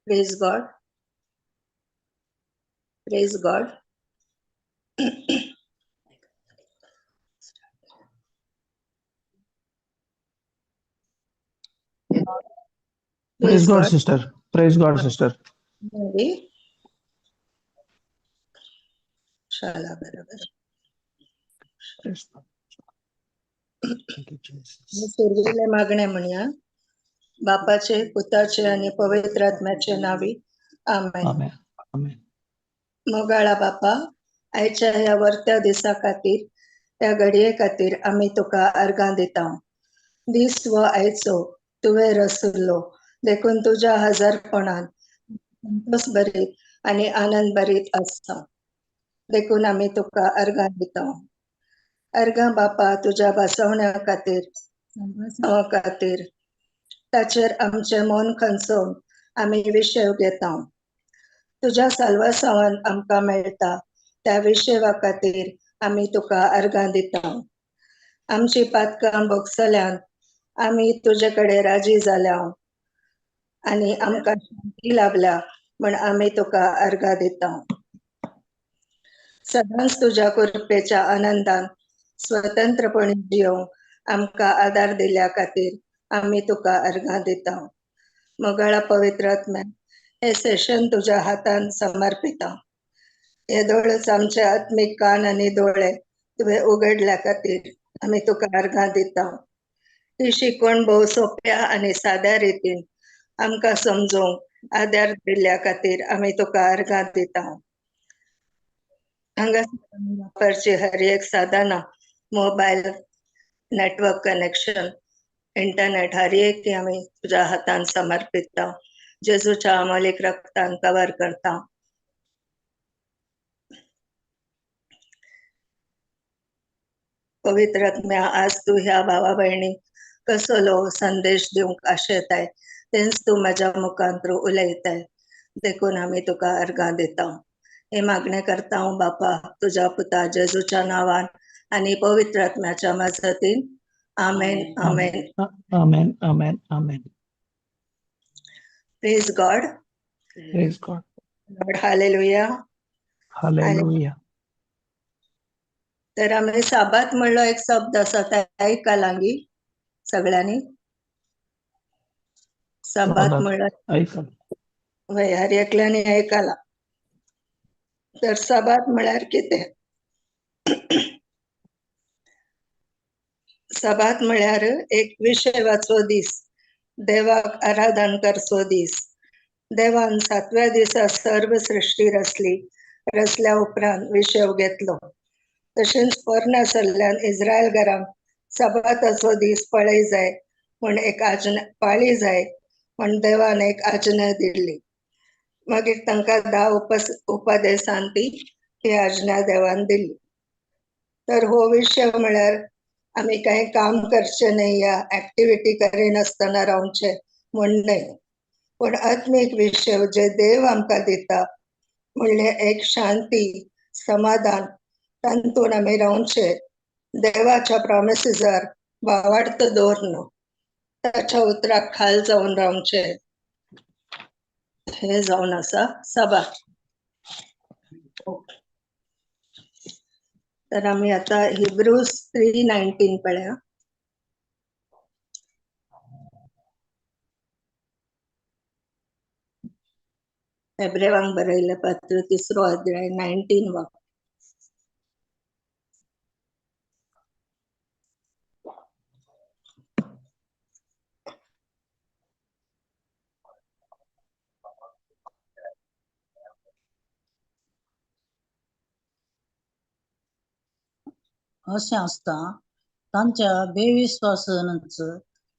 Praise God. Praise God. Praise God, sister. Praise God, sister. Maybe. Shala barabar. Praise God. Thank you, Jesus. सुरविले मागणे म्हणूया. बापाचे, पुताचे आणि पवित्र आत्म्याचे नावी. आमेन. Amen. Amen. मोगाळा बापा, आयच्या ह्या वर्त्या दिसा खातीर, त्या घडये खातीर आमी तुका अर्गां दिता. दीस व आयचो तुवें रसुल्लो देखून तुज्या हजारपणान संतोष भरीत आणि आनंद भरीत आसता. देखून आमी तुका अर्गां दिता. अर्गां बापा तुज्या बसवण्या खातीर, संभासणा खातीर, ताचेर आमचे मन खंचोवन आमी विशेव घेता. तुज्या साल्वासावान आमकां मेळटा त्या विशेवा खातीर आमी तुका अर्गां दिता. आमची पातकां भोगसल्यान आमी तुजे कडेन राजी जाल्या आनी आमकां शांती लाभल्या म्हण आमी तुका अर्गां दिता. सदांच तुज्या कृपेच्या आनंदान स्वतंत्रपणे जियोंक आमकां आदार दिल्या खातीर आमी तुका अर्गां दिता. मोगाळा पवित्र आत्म्या, हे सेशन तुज्या हातान समर्पिता. हे दोळच आमचे आत्मिक कान आनी दोळे तुवें उगडल्या खातीर आमी तुका अर्गां दिता. ही शिकवण भोव सोप्या आनी साद्या रितीन आमकां समजूंक आदार दिल्या खातीर आमी तुका अर्गां दिता. वापरची हर एक साधना, मोबाईल, नेटवर्क कनेक्शन, इंटरनेट हर एक ती आमी तुज्या हातान समर्पिता. जेजूच्या अमोलीक रक्तान कवर करता. पवित्र आत्म्या, आज तू ह्या भावा भयणी कसलो संदेश दिवंक आशेताय तेंच तू माझ्या मुखांतरू उलयताय. देखून आमी तुका अर्गां दिता. हे मागणे करता हांव बापा तुज्या पुता जेजूच्या नावान आनी पवित्र आत्म्याच्या मजतीन. आमेन. आमेन. Amen. Amen. Amen. Praise God. Praise God. Lord hallelujah. Hallelujah. तर आम्ही साबात म्हणलो एक शब्द असा ते ऐका लागी सगळ्यांनी. साबात म्हणलं ऐका. वय हर एकल्याने ऐकाला. तर साबात म्हळ्यार कितें? साबात म्हळ्यार एक विशेवाचो दीस, देवाक आराधन करचो दीस. देवान 7व्या दिसा सर्व सृष्टी रचली. रचल्या उपरांत विशेव घेतलो. तशेंच पोरण्या सरल्यान इस्रायल घरांक साबाताचो दीस पळय जाय म्हण एक आज्ञा पाळी जाय म्हण देवान एक आज्ञा दिल्ली. मागीर तांकां 10 उपदेशान ती आज्ञा देवान दिल्ली. तर हो विशेव म्हळ्यार आमी काही काम करचे नाही या ऍक्टिव्हिटी करिनासतना रावचे म्हण न्हय, पण आत्मीक विशेव जे देव आमकां दिता म्हणले एक शांती, समाधान, तांतून आमी रावचे. देवाच्या प्रॉमिसेसार वावार्थ दवरन ताच्या उतराक खाल जावन रावचे. हे जावन आसा साबात. तर आमी आता हिब्रूज 3:19 पळया. हेब्रेवांक बरयले पत्र 3 अध्याय 19 वा. अशें आसता तांच्या बेविश्वासानच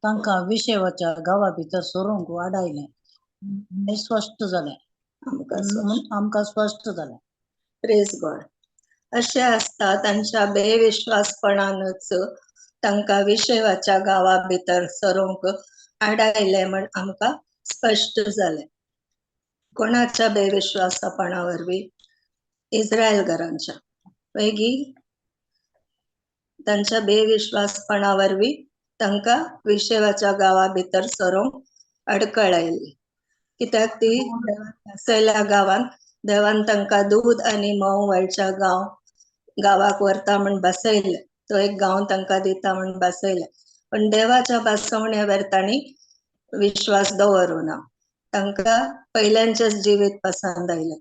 तांकां विशेवाच्या गांवा भितर सरूंक वाडायलें. हें स्पश्ट जालें. आमकां स्पश्ट जालें. Praise God. अशें आसता तांच्या बेविश्वासपणानच तांकां विशेवाच्या गांवा भितर सरूंक आडायलें म्हण आमकां स्पश्ट जालें. कोणाच्या बेविश्वासपणावरवी इस्रायल घरांच्या पैकी तांच्या बेविश्वासपणावरवी तांकां विशेवाच्या गांवा भितर सरूंक अडखळायली, कित्याक ती बसयल्या गांवांत देवान तांकां दूध आनी मोव व्हांयच्या गांवाक व्हरता म्हण बसयले, तो एक गांव तांकां दिता म्हण बसयले, पण देवाच्या बसवण्यावर तांणी विश्वास दवरूना. तांकां पयल्यांचेच जिवीत पसंद आयले.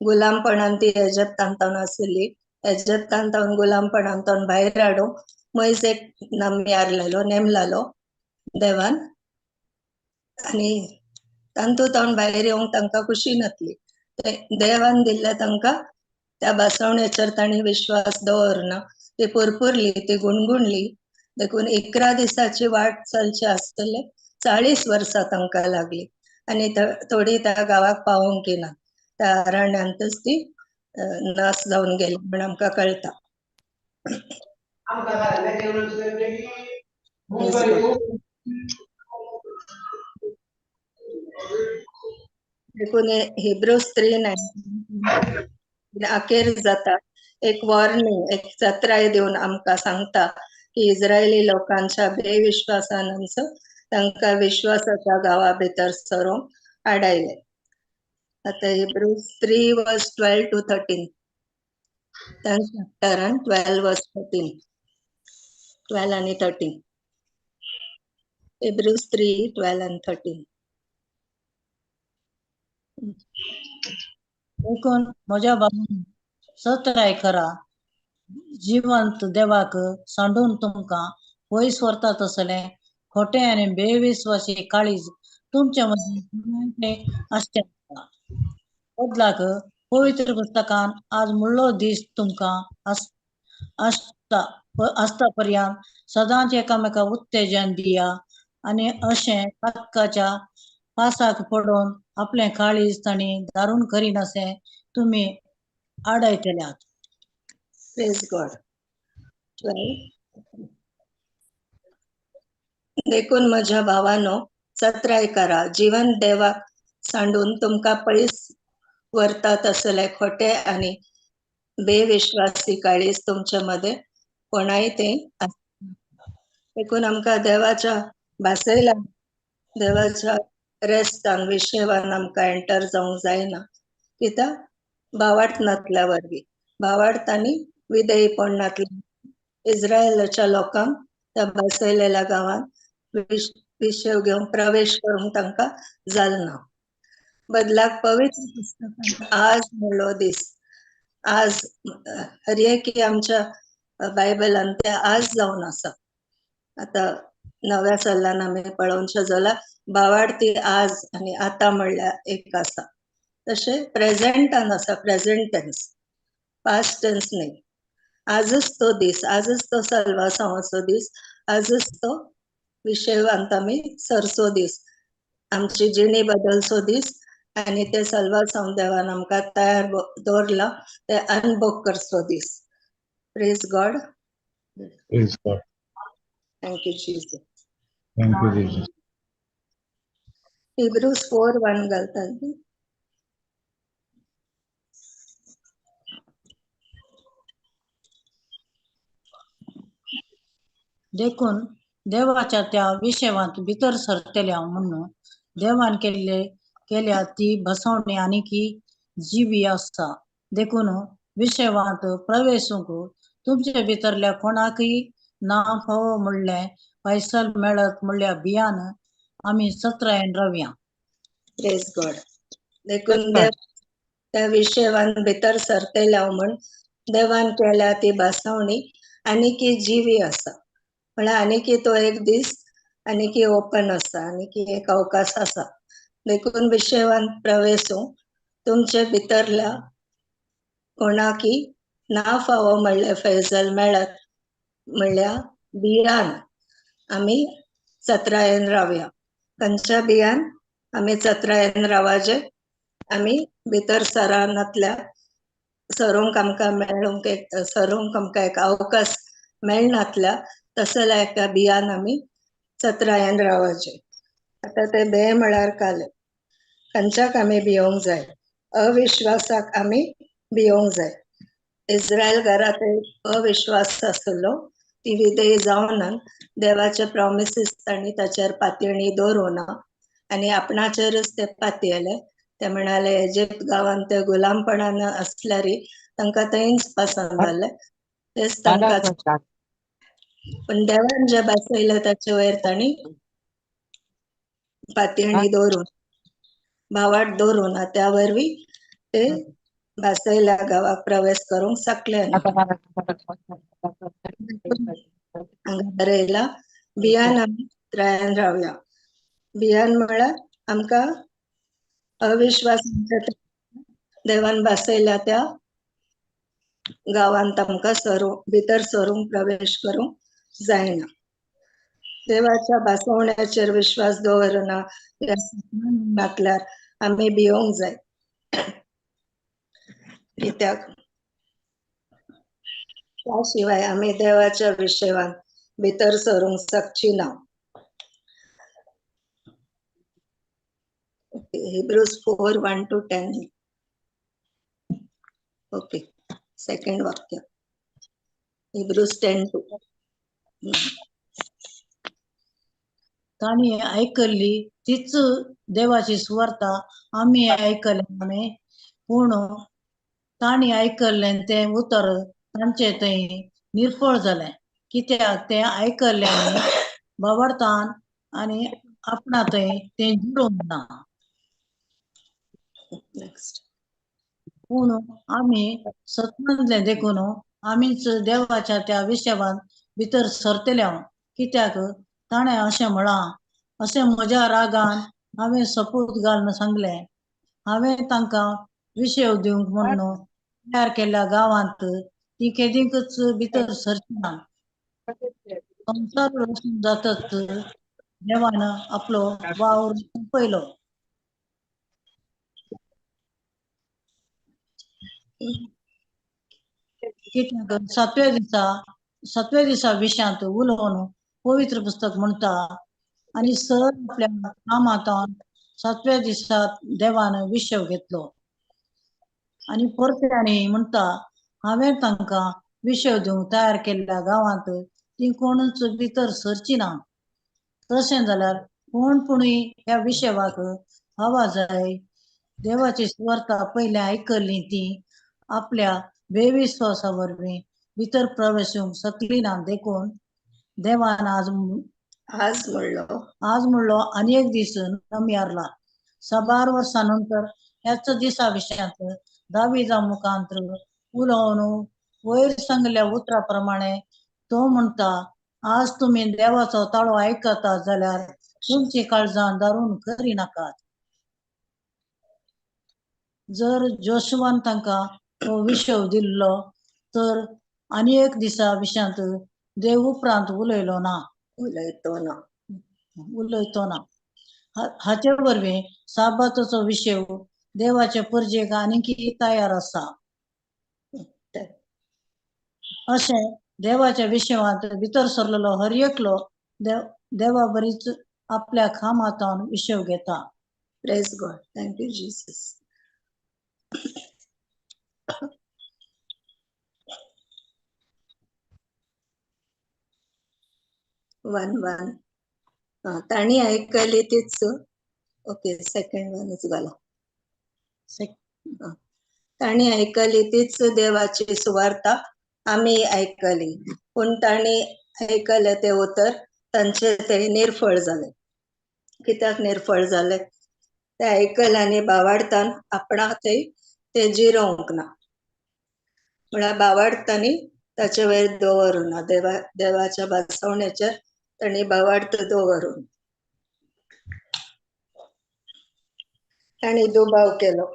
गुलामपणान ती इजिप्तांत आशिल्ली, इजिप्तांत गुलामपणांतून भायर हाडूंक मोइसेक नेम लायलो देवान, आनी तांतून भायर येवंक तांकां खुशी नासली. देवान दिल्ले तांकां त्या बसवण्याचेर तांणी विश्वास दवरना. ती पुरपुरली, ती गुणगुणली, देखून 11 दिसाची वाट चलची आसतले 40 वर्सां तांकां लागली, आनी थोडी त्या गांवाक पावोंक ना. त्या अरण्यांतच ती नास जावन गेली म्हण आमकां कळटा. देखून हिब्रूज 3:19 अखेर जाता एक वॉर्निंग, एक सत्राय दिवन आमकां सांगता की इस्रायली लोकांच्या बेविश्वासानच तांकां विश्वासाच्या गांवा भितर सरूंक आडायले. आता हिब्रूज 3:12-13 त्या चॅप्टरान 12:13 आणि 13 हिब्रूज 3:12 and 13. देखून म्हज्या भावान सत्राय करा, जिवंत देवाक सांडून तुमकां पयस व्हरता तसले खोटे आनी बेविश्वासी काळीज तुमच्या मदीं आसचे नाका. बदलाक पवित्र पुस्तकान आज म्हणलो दीस तुमकां आसता पर्यंत सदांच एकामेका उत्तेजन दिया आनी अशें कातकाच्या पासाक पडून आपले काळीज तांणी दारून करीन अशें तुमी आडायतल्यात. Praise God. 12 देखून म्हज्या भावानो, सत्राय करा, जिवंत देवाक सांडून तुमकां पयस व्हरता तसले खोटे आनी बेविश्वासी काळीज तुमचे मध्ये कोणाय ते देखून आमकां देवाच्या भासयल्या देवाच्या रेस्तान विशेवान आमकां एंटर जावंक जायना, कित्याक भावार्थनातल्या वरवीं भावार्थांनी विधेयपणांतल्या इस्रायलाच्या लोकांक त्या बसयलेल्या गांवांत विशेव घेवन प्रवेश करूंक तांकां जालना. बदलाक पवित्र पुस्तकान आज म्हणलो दीस, आज हरएकी आमच्या बायबलान ते आज जावन आसा. आता नव्या सल्लान आमी पळोवनशे जाल्यार भावार्थी आज आनी आतां म्हणल्यार एक आसा. तशें प्रेझेंटान आसा, प्रेझेंट टेन्स, पास्ट टेन्स न्ही. आजच तो दीस, आजच तो सल्वासांवाचो दीस, आजच तो विशेवांत आमी सरचो दीस, आमची जिणी बदलचो दीस, आनी ते सल्वासांव देवान आमकां तयार दवरला ते अनभोग करचो दीस. Praise God. Praise God. Thank you Jesus. Thank you, Jesus. Hebrews 4:1 घालतात. देखून देवाच्या त्या विशेवांत भितर सरतल्या म्हणून देवान केल्या ती बसवणी आनी की जीवी आसा. देखून विशेवांत प्रवेशूंक तुमचे भितरल्या कोणाकय ना फावो म्हणले पैसल मेळत म्हणल्या भियान आमी सत्रायन रावया. Praise God. देखून त्या विशेवान भितर सरतल्या म्हण देवान केल्या ती बसवणी आनी की जीवी आसा. म्हळ्यार आनी की तो एक दीस आनी की ओपन आसा, आनी की एक अवकाश आसा. देखून विशेवान प्रवेशूंक तुमचे भितरल्या कोणाकी ना फावो म्हणले फैजल मेळत म्हणल्या बियान आमी सत्रायन रावया. खंयच्या बियान आमी सत्रायन रावाजे? आमी भितर सरानातल्या सरूंक आमकां मेळूंक सरूंक आमकां एक अवकाश मेळनातल्या तसल्या एका बियान आमी सत्रायन रावाचे. आता ते बे म्हळ्यार काले खंयच्याक आमी भियोंक जाय, अविश्वासाक आमी भियोंक जाय. इस्रायल घरात एक अविश्वास आसलो, ती विधेय जावनान देवाचे प्रॉमिसीस तांणी ताचेर पातयणी दवरूना आनी आपणाचेरच ते पातयले. ते म्हणाले इजिप्त गांवांत ते गुलामपणान असल्यार तांकां थंयच पसंद जाले, तेच तांकां. पण देवान जे बसयले ताचे वयर तांणी पातयणी दवरून भावार्थ दवरूना, त्या वरवीं ते बसयल्या गांवाक प्रवेश करूंक शकले ना. हांगा बरयला, भियान आमी त्रायान रावया. भियान म्हळ्यार आमकां अविश्वासाच्या देवान बसयल्या त्या गांवांत आमकां भितर सरूंक प्रवेश करूंक जायना. देवाच्या बसवण्याचेर विश्वास दवरना घातल्यार आमी भियोंक जाय. कित्याक त्या शिवाय आमी देवाच्या विशेवान भितर सरूंक शकची ना. Hebrews 4:1-10. ओके, सेकंड वाक्य. Hebrews 10:2. ताणी ऐकली तीच देवाची सुवार्ता आम्ही ऐकल्याने, पूण ताणी ऐकले ते उतर तांचे थंय निर्फळ जाले, कित्याक ते ऐकल्याने बावरतान आणि आपणा थंय ते जुळोवंक ना. नेक्स्ट. पूण आम्ही सत्मंतले देखून आमीच देवाच्या त्या विशेवान भितर सरतल्या, कित्याक ताणें अशें म्हणला, अशें म्हज्या रागान हांवें सपूत घालून सांगले, हांवें तांकां विशेव दिवंक म्हणून तयार केल्ल्या गांवांत ती केदीकच भितर सरची ना. संसार वचून जातच देवान आपलो वावर सोंपयलो. कित्याक सातव्या दिसा विशांत उलोवन पवित्र पुस्तक म्हणटा, आणि सर आपल्या कामांतान सातव्या दिसात देवान विशेव घेतलो. आणि परत्यांनी म्हणटा, हांवें तांकां विशेव दिवंक तयार केल्ल्या गांवांत ती कोणूच भितर सरची ना. तशें जाल्यार कोणपूणय ह्या विशेवाक हवा जाय. देवाची सुवार्ता पयलें आयकल्ली ती आपल्या बेविश्वासा वरवीं भितर प्रवेशूंक शकली ना. देखून देवान आज म्हणलो आनी एक दीस नम्यारला. 1000 वर्सां नंतर ह्याच दिसा विशयांत दाविदा मुखांतर उलोवन वयर सांगल्या उतरा प्रमाणे तो म्हणटा, आज तुम्ही देवाचो ताळो आयकता जाल्यार तुमची काळजां दारून करिनाकात. जर जोशुवान तांकां तो विशेव दिल्लो तर आनी एक दिसा विशांत देव उपरांत उलयतो ना. हाचे वरवीं साबाताचो विशेव देवाच्या परजेक आनीकय तयार आसा. अशें देवाच्या विशेवांत भितर सरलेलो हर एकलो देवा बरीच आपल्या खामातान विशेव घेता. Praise God. Thank you Jesus. 1:1. ताणी ऐकली तीच. ओके, सेकंड वनच घाला. ताणी ऐकली तीच देवाची सुवार्ता आम्ही ऐकली, पूण ताणी ऐकले ते उतर तांचे ते निर्फळ झाले. कित्याक निर्फळ झाले? ते ऐकले आनी भावार्थान आपणा थंय ते जिरोवंक ना. म्हळ्यार भावार्थ तांणी ताचे वयर दवरूना. देवाच्या बसवण्याचेर तांणी भावार्थ दवरून तांणी दुबाव केलो.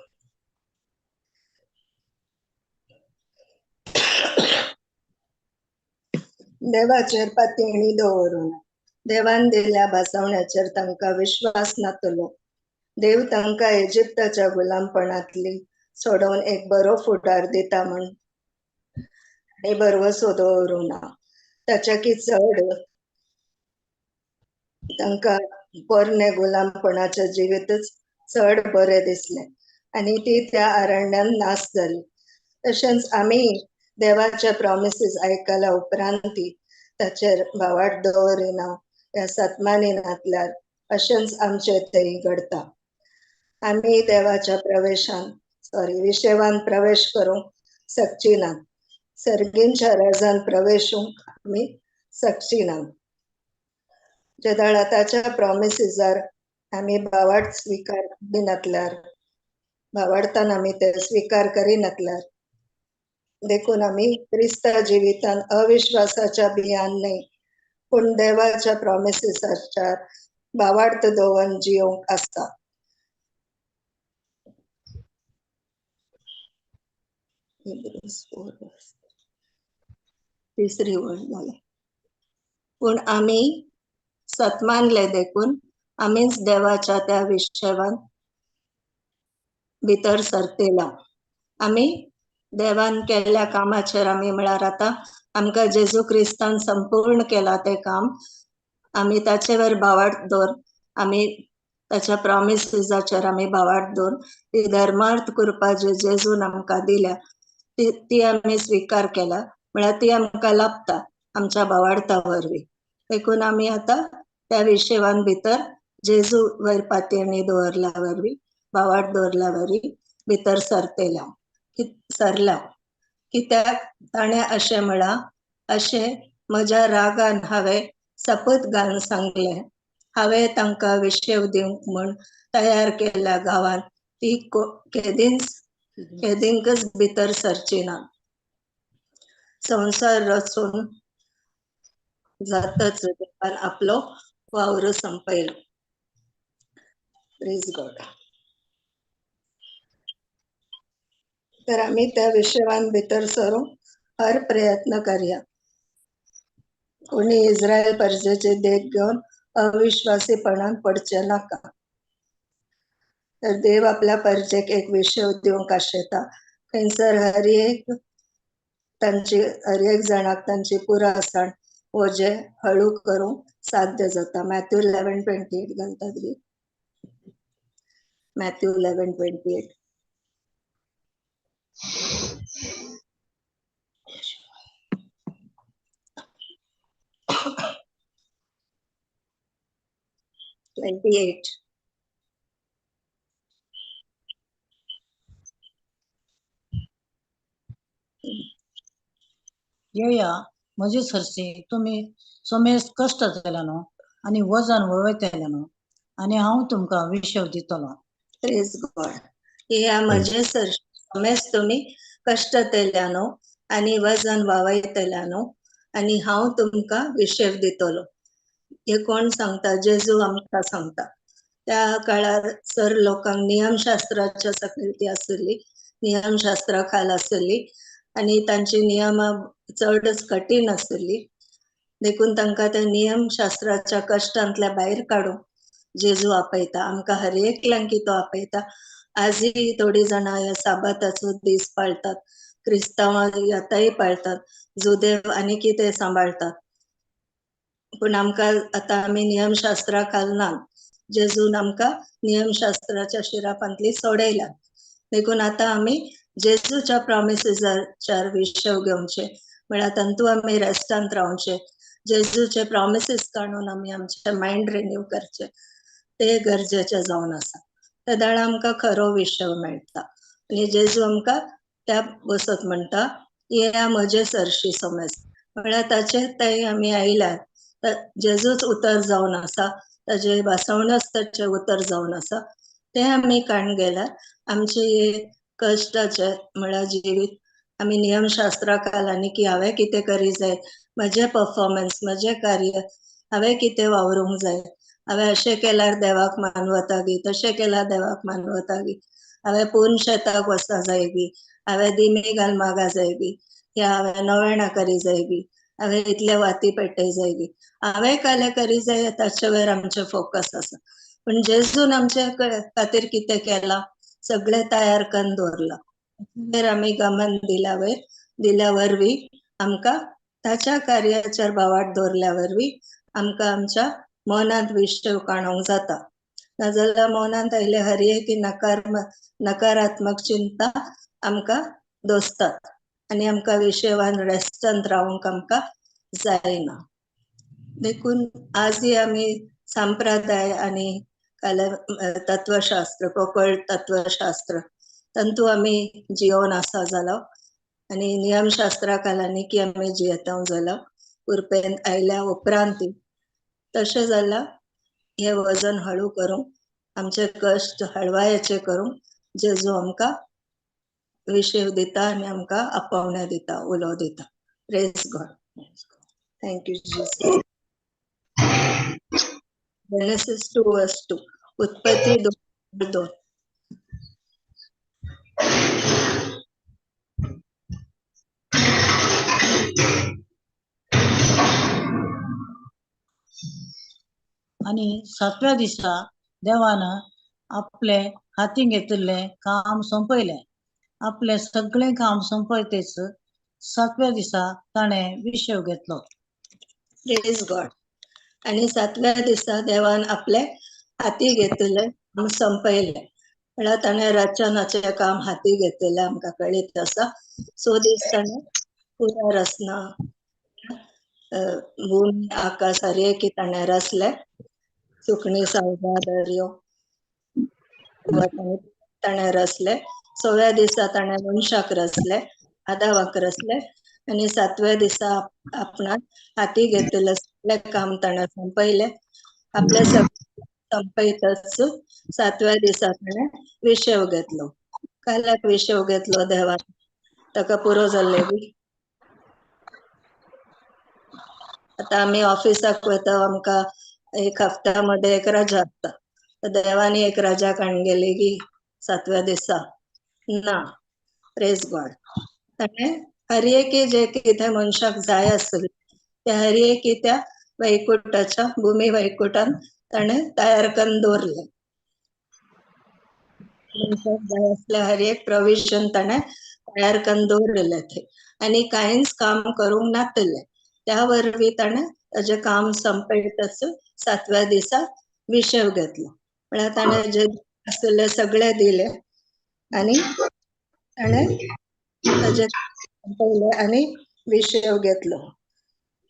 देवाचेर पातयणी दवरून देवान दिल्ल्या बसवण्याचेर तांकां विश्वास नातलो. देव तांकां इजिप्ताच्या गुलामपणांतली सोडोवन एक बरो फुडार दिता म्हण भरवसो दवरूना. ताच्याकी चड तांकां पोरणे गुलामपणाचें जिवीतच चड बरें दिसलें आनी ती त्या अरण्यान नास जाली. तशेंच आमी देवाचे प्रॉमिसीस आयकल्या उपरांत ती ताचेर भावार्थ दवरिना या सतमानिनांतल्यान अशेंच आमचे थंय घडता. आमी देवाच्या विशेवान प्रवेश करूंक शकची नात. सर्गींच्या राजान प्रवेशूंक आमी शकची नात. ताच्या प्रॉमिसीसार आमी भावार्थ स्वीकार करिनातल्यार, भावार्थान आमी ते स्वीकार करिनातल्यार देखून आमी क्रिस्ताव जिवितान अविश्वासाच्या बियान न्हय पूण देवाच्या प्रॉमिसीसाच्या भावार्थ दवरून जियोंक आसता. तिसरी वळ जालें. पूण आमी सतमानले देखून आमीच देवाच्या त्या विशेवान भितर सरतेला. आमी देवान केल्ल्या कामाचेर आमी म्हळ्यार आतां आमकां जेजू क्रिस्तान संपूर्ण केला ते काम आमी ताचे वयर भावार्थ दवर आमी ताच्या प्रॉमिसीसाचेर आमी भावार्थ दवर ती धर्मार्थ करपा जे जेजून आमकां दिल्या ती आमी स्वीकार केला म्हळ्यार ती आमकां लाभता आमच्या भावार्था वरवीं. देखून आमी आतां त्या विशेवान भितर जेजू वयर पातयेणी दवरल्या वरवीं भावार्थ दवरल्या वरवीं भितर सरल्या. कित्याक ताणें अशें म्हळां, अशें म्हज्या रागान हांवें सपत घालून सांगलें, हांवें तांकां विशेव दिवंक म्हूण तयार केल्ल्या गांवांत ती केदींकच भितर सरची ना. संवसार रचून जातच देवान आपलो वावर संपयलो. Praise God. तर आमी त्या विशेवान भितर सरूंक हर प्रयत्न करया. कोणी इस्रायल परजेचे देख घेवन अविश्वासीपणान पडचे नाका. तर देव आपल्या परजेक एक विशेव दिवंक आशेता. थंयसर हर एक जाणाक तांची पुरासाण ओजे हळू करूंक साध्य जाता. मॅथ्यू 11:28 घालतात बी. मॅथ्यू 11:28. येया म्हजे सरशी तुम्ही सोमेस कष्ट केल्यानो आणि वजन वळयतल्यानो आणि हांव तुमकां विशेव दितलो. Praise God. या म्हजे सोमेस तुम्ही कष्ट केल्यानो आणि वजन वावयतल्यानो आणि हांव तुमकां विशेव दितलो. हे कोण सांगता? जेजू आमकां सांगता. त्या काळार सर लोकांक नियमशास्त्राच्या सकयल आसली, नियमशास्त्रा खाल आसली आणि तांची नियमां चडच कठीण आसली. देखून तांकां त्या नियमशास्त्राच्या कश्टांतल्या भायर काडूंक जेजू आपयता. आमकां हर एकल्यांक तो आपयता. आजय थोडी जाणां ह्या साबाताचो दीस पाळटात, क्रिस्तांवां आतांय पाळटात, जुदेव आनी कितें सांबाळटात. पूण आमकां आतां आमी नियमशास्त्रा खाल ना. जेजून आमकां नियमशास्त्राच्या शिरापांतली सोडयल्या. देखून आतां आमी जेजूच्या प्रॉमिसीसाचेर विशेव घेवचे म्हळ्यार तांतू आमी रेस्टांत रावचे. जेजूचे प्रॉमिसीस काडून आमी आमचे मायंड रिन्यू करचे ते गरजेचे जावन आसा. त्या दाळा आमकां खरो विशेव मेळटा आनी जेजू आमकां त्या बसत म्हणटा, येया म्हजे सरशी सोमेस. म्हळ्यार ताचे थंय आमी आयल्यार जेजूच उतर जावन आसा, ताजे भासवणच ताचे उतर जावन आसा. ते आमी काण गेल्यार आमचे कश्टाचे म्हळ्यार जिवीत आमी नियमशास्त्रा खाल आनी की हांवें कितें करी जाय, म्हजे परफॉर्मन्स, म्हजे कार्य, हांवें कितें वावरूंक जाय, हांवें अशें केल्यार देवाक मान वतागी, तशें केल्यार देवाक मान वतागी, हांवें पूर्ण शेताक वचपा जाय बी, हांवें दिमी घाल मागा जाय बी, या हांवें नवेणां करी जाय बी, हांवें इतले वाती पेटय जाय बी, हांवें काले करी जाय ताचे वयर आमचे फोकस आसा. पण जेजून आमचे खातीर कितें केला, सगळे तयार करून दवरला. आमी गमन दिल्या वरवीं आमकां ताच्या कार्याचेर भावार्थ दवरल्या वरवीं आमकां आमच्या मनांत विशेव काडूंक जाता. नाजाल्यार मौनांत आयले हरये की नकारात्मक चिंता आमकां दोसतात आनी आमकां विशयवान रेस्टांत रावंक आमकां जायना. देखून आजही आमी संप्रदाय आणि तत्वशास्त्र कोकळ तत्वशास्त्र तंतू आमी जियोन आसा जालो आणि नियमशास्त्रा कालांनी की आमी जियेता जालो उरपेन आयल्या उपरांत तशें जाल्यार हे वजन हळू करूं आमचे कश्ट हळवायेचे करूं जेजू आमकां विशेव दिता आनी आमकां आपावण्या दिता उलो दिता. Praise God. Thank you Jesus. Genesis 2:2 उत्पत्ती 2:2. आणि 7व्या दिसा देवानं आपले हाती घेतिल्ले काम संपयले. आपले सगळे काम संपयतेच 7व्या दिसा ताणें विशेव घेतलो. Praise God. आणि 7व्या दिसा देवान आपले हाती घेतिल्ले काम संपयले म्हळ्यार ताणें रचनाचे काम हाती घेतिल्ले आमकां कळीत आसा. सो दीस ताणें पुरो रचना भूमी आकाश हरये की ताणें रचले. सुकणी सावजा दर्यो ताणें रचले. 6व्या दिसा ताणें मनशाक रचले, आदामाक रचले आणि 7व्या दिसा आपणाक हाती घेतिल्ले सगळे काम ताणें संपयले. आपले संपयतच 7व्या दिसा ताणें विशेव घेतलो. काल्याक विशेव घेतलो देवान ताका पुरो जाल्ले बी. आता आमी ऑफिसाक वता आमकां एक हफ्त्यामध्ये एक रजा आसता. देवानी एक रजा काडगेली की 7व्या दिसा ना. Praise God. ताणें हरएकी जे कितें मनशाक जाय आसले ते हरएकी त्या वैकुंठाच्या भूमी वैकुंठान ताणें तयार करून दवरले. मनशाक जाय असले हरएक प्रोविजन ताणें तयार करून दवरलेले थंय आनी कांयच काम करूंक नातले. त्या वरवीं ताणें ताजें काम संपयतच 7व्या दिसा विशेव घेतलो. म्हळ्यार ताणें जे आसले सगळे दिले आनी ताणें ताजे संपयले आनी विशेव घेतलो.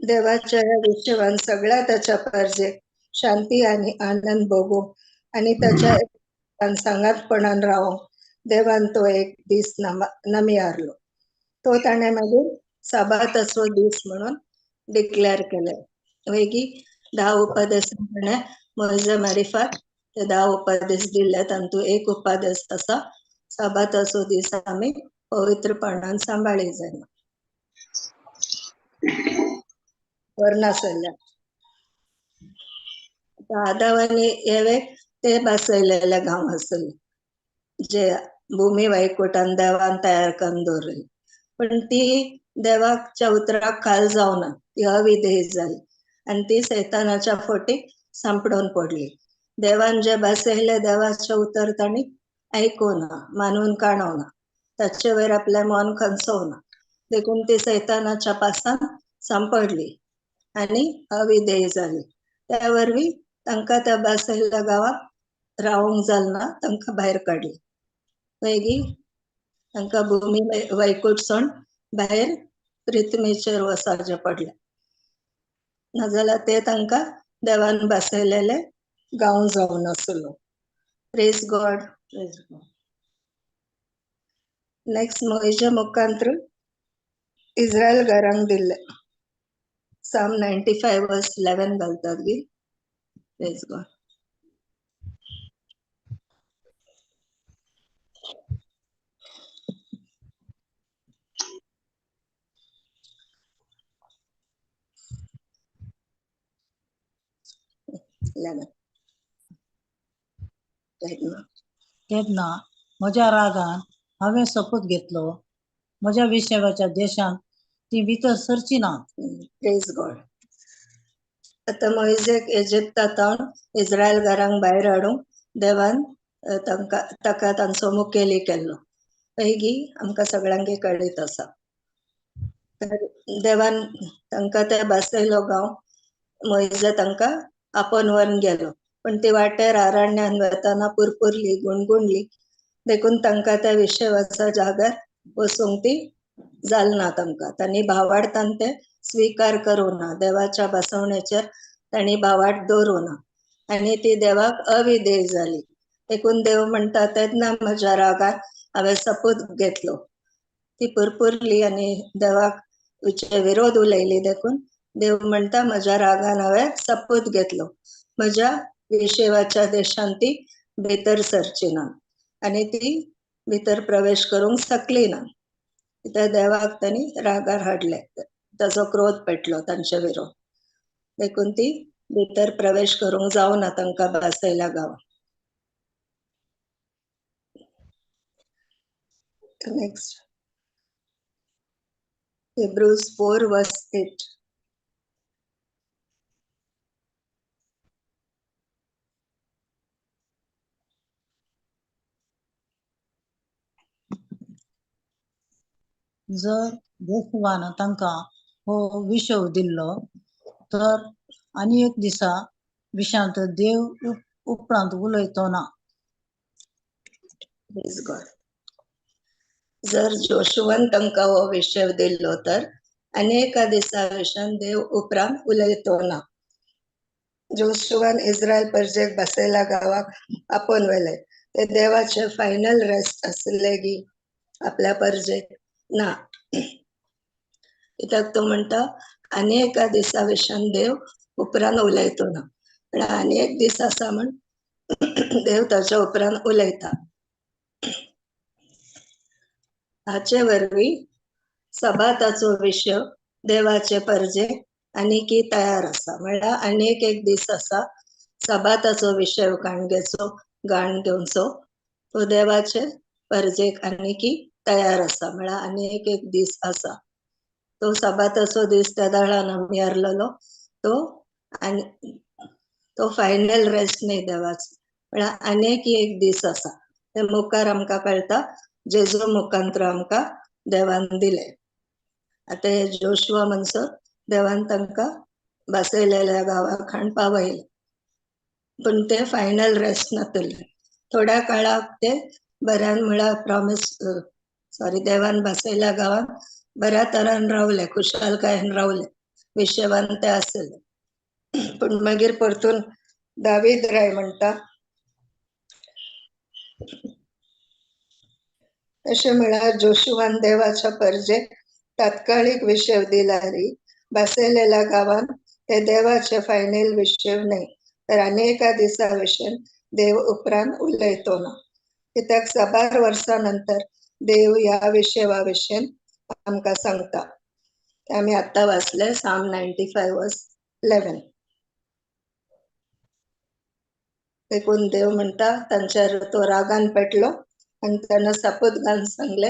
देवाच्या ह्या विशेवान सगळ्या ताच्या प्रजेक शांती आनी आनंद भोगूं आनी ताच्या सांगातपणान रावूंक देवान तो एक दीस नमियारलो. तो ताणें मागीर साबाताचो दीस म्हणून डिक्लेअर केले. वेगी 10 उपदेश ताणें मोइजे मारिफात ते 10 उपदेश दिले. तांतू एक उपदेश आसा साबाताचो दीस आमी पवित्रपणान सांबाळी जाय. वर्णासल्या आदाम आनी एवे ते बसयलेले गांव आसले जे भूमी वैकुंठान देवान तयार करून दवरले. पण ती देवाच्या उतराक खाल जावना. ती अविधेय जाली आनी ती सैतानाच्या फोटीक सांपडून पडली. देवान जे बसयले देवाचे उतर तांणी ऐकूना, मानून काणवना, ताचे वयर आपले मन खंचोवना. देखून ती सैतानाच्या पासान सांपडली आनी अविधेय जाली. त्या वरवीं तांकां त्या बसयल्ल्या गांवांत रावंक जालना, तांकां भायर काडली. पैगी तांकां भूमी वैकुंठ सोडून भायर पृथ्वीचेर वसाचें पडलें. नाजाल्यार ते तांकां देवान बसयलेले गांव जावन नासलो. Praise God. Praise God. Next मोइजे मुखांत्र इस्रायल घरांक दिल्ले साम 95:11 घालतात गी. Praise God. तेन्ना म्हज्या रागान हांवें शपथ घेतलो म्हज्या विशेवाच्या देशांत ती भितर सरची ना. Praise God. आता मोइजेक इजिप्तांत इस्रायल घरांक भायर हाडूंक देवान ताका तांचो मुखेली केल्लो. पैगी आमकां सगळ्यांक कळीत आसा. तर देवान तांकां ते बसयलो गांव मोइजे तांकां आपोवन व्हरून गेलो. पण ती वाटेर अरण्यान वताना पुरपुरली गुणगुणली देखून तांकां त्या विशेवाचा जाग्यार वसूंक ती जालना तांकां. तांणी भावार्थान ते स्वीकार करूं ना. देवाच्या बसवणेचेर तांणी भावार्थ दवरूं ना आनी ती देवाक अविधेय जाली. देखून देव म्हणटा तेन्ना म्हज्या रागार हांवें सपूत घेतलो. ती पुरपुरली आनी देवाक तुजे विरोध उलयली देखून देव म्हणटा म्हज्या रागान हांवें सपूत घेतलो. म्हज्या विशेवाच्या देशांत ती भितर सरची ना आनी ती भितर प्रवेश करूंक शकली ना. त्या देवाक तांणी रागार हाडले. ताचो क्रोध पेटलो तांचे विरोध. देखून ती भितर प्रवेश करूंक जावना तांकां बसयल्या गांवांत. Next Hebrews 4:8. जर देवान तांकां हो विशव दिल्लो तर आनी एक दिसा विशांत देव उपरांत उलयतो ना. Praise God. जर जोशुवान तांकां हो विशव दिल्लो तर अनेका दिसा विशान देव उपरांत उलयतो ना. जोशुवान इस्रायल परजेक बसयल्या गांवाक आपोवन व्हेले. ते देवाचे फायनल रेस्ट आसले की आपल्या परजेक ना. कित्याक तो म्हणटा आनी एका दिसा विशान देव उपरांत उलयतो ना. पण आनी एक दीस आसा म्हण देव ताच्या उपरांत उलयता. हाचे वरवीं सबाताचो विशव देवाचे परजेक आनीकी तयार आसा. म्हणल्यार आनीक एक दीस आसा सबाताचो विशव गाण घेवचो. तो देवाचे परजेक आनीकी तयार आसा. म्हणल्यार आनीक एक दीस आसा. तो सबाताचो दीस त्या दाळान आमी हारलेलो तो फायनल रेस्ट न्ही देवाचो. म्हणल्यार आनीक एक दीस आसा. ते मुखार आमकां कळटा जेजू मुखांतर आमकां देवान दिले. आता हे जोशुआ म्हणसर देवान तांकां बसयलेल्या गांवाक हाडून पावयले. पण ते फायनल रेस्ट नातले. थोड्या काळाक ते बऱ्यान म्हळ्यार देवान बसयल्या गांवान बऱ्या तरान रावले, खुशालकायेन रावले. विशेवान ते आसले. पण मागीर परतून दावीद राय म्हणटा अशें म्हळ्यार जोशुवान देवाच्या परजेक तात्काळिक विशव दिल्यारी बसयलेल्या गांवान ते देवाचे फायनल विशव न्ही तर अनेका दिसा विशेन देव उपरांत उलयतो ना. कित्याक 1000 वर्सां नंतर देव ह्या विशवा विशेन आमकां सांगता. ते आमी आतां वाचले Psalm 95:11. देखून देव म्हणटा तांचेर तो रागान पेटलो आनी ताणें सपूत घालून सांगले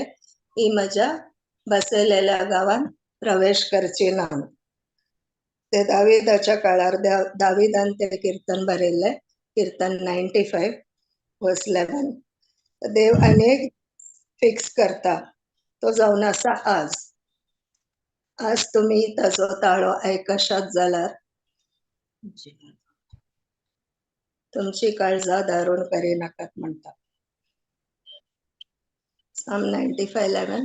ही म्हज्या बसयलेल्या गांवान प्रवेश करची ना. ते दाविदाच्या काळार दाविदान ते कीर्तन बरयले. कीर्तन 95:11. देव अनेक फिक्स करता. तो जावन आसा आज. आज तुम्ही ताचो ताळो आयकशात जाल्यार तुमची काळजा दारून करिनाकात म्हणटा. Psalm 95:11.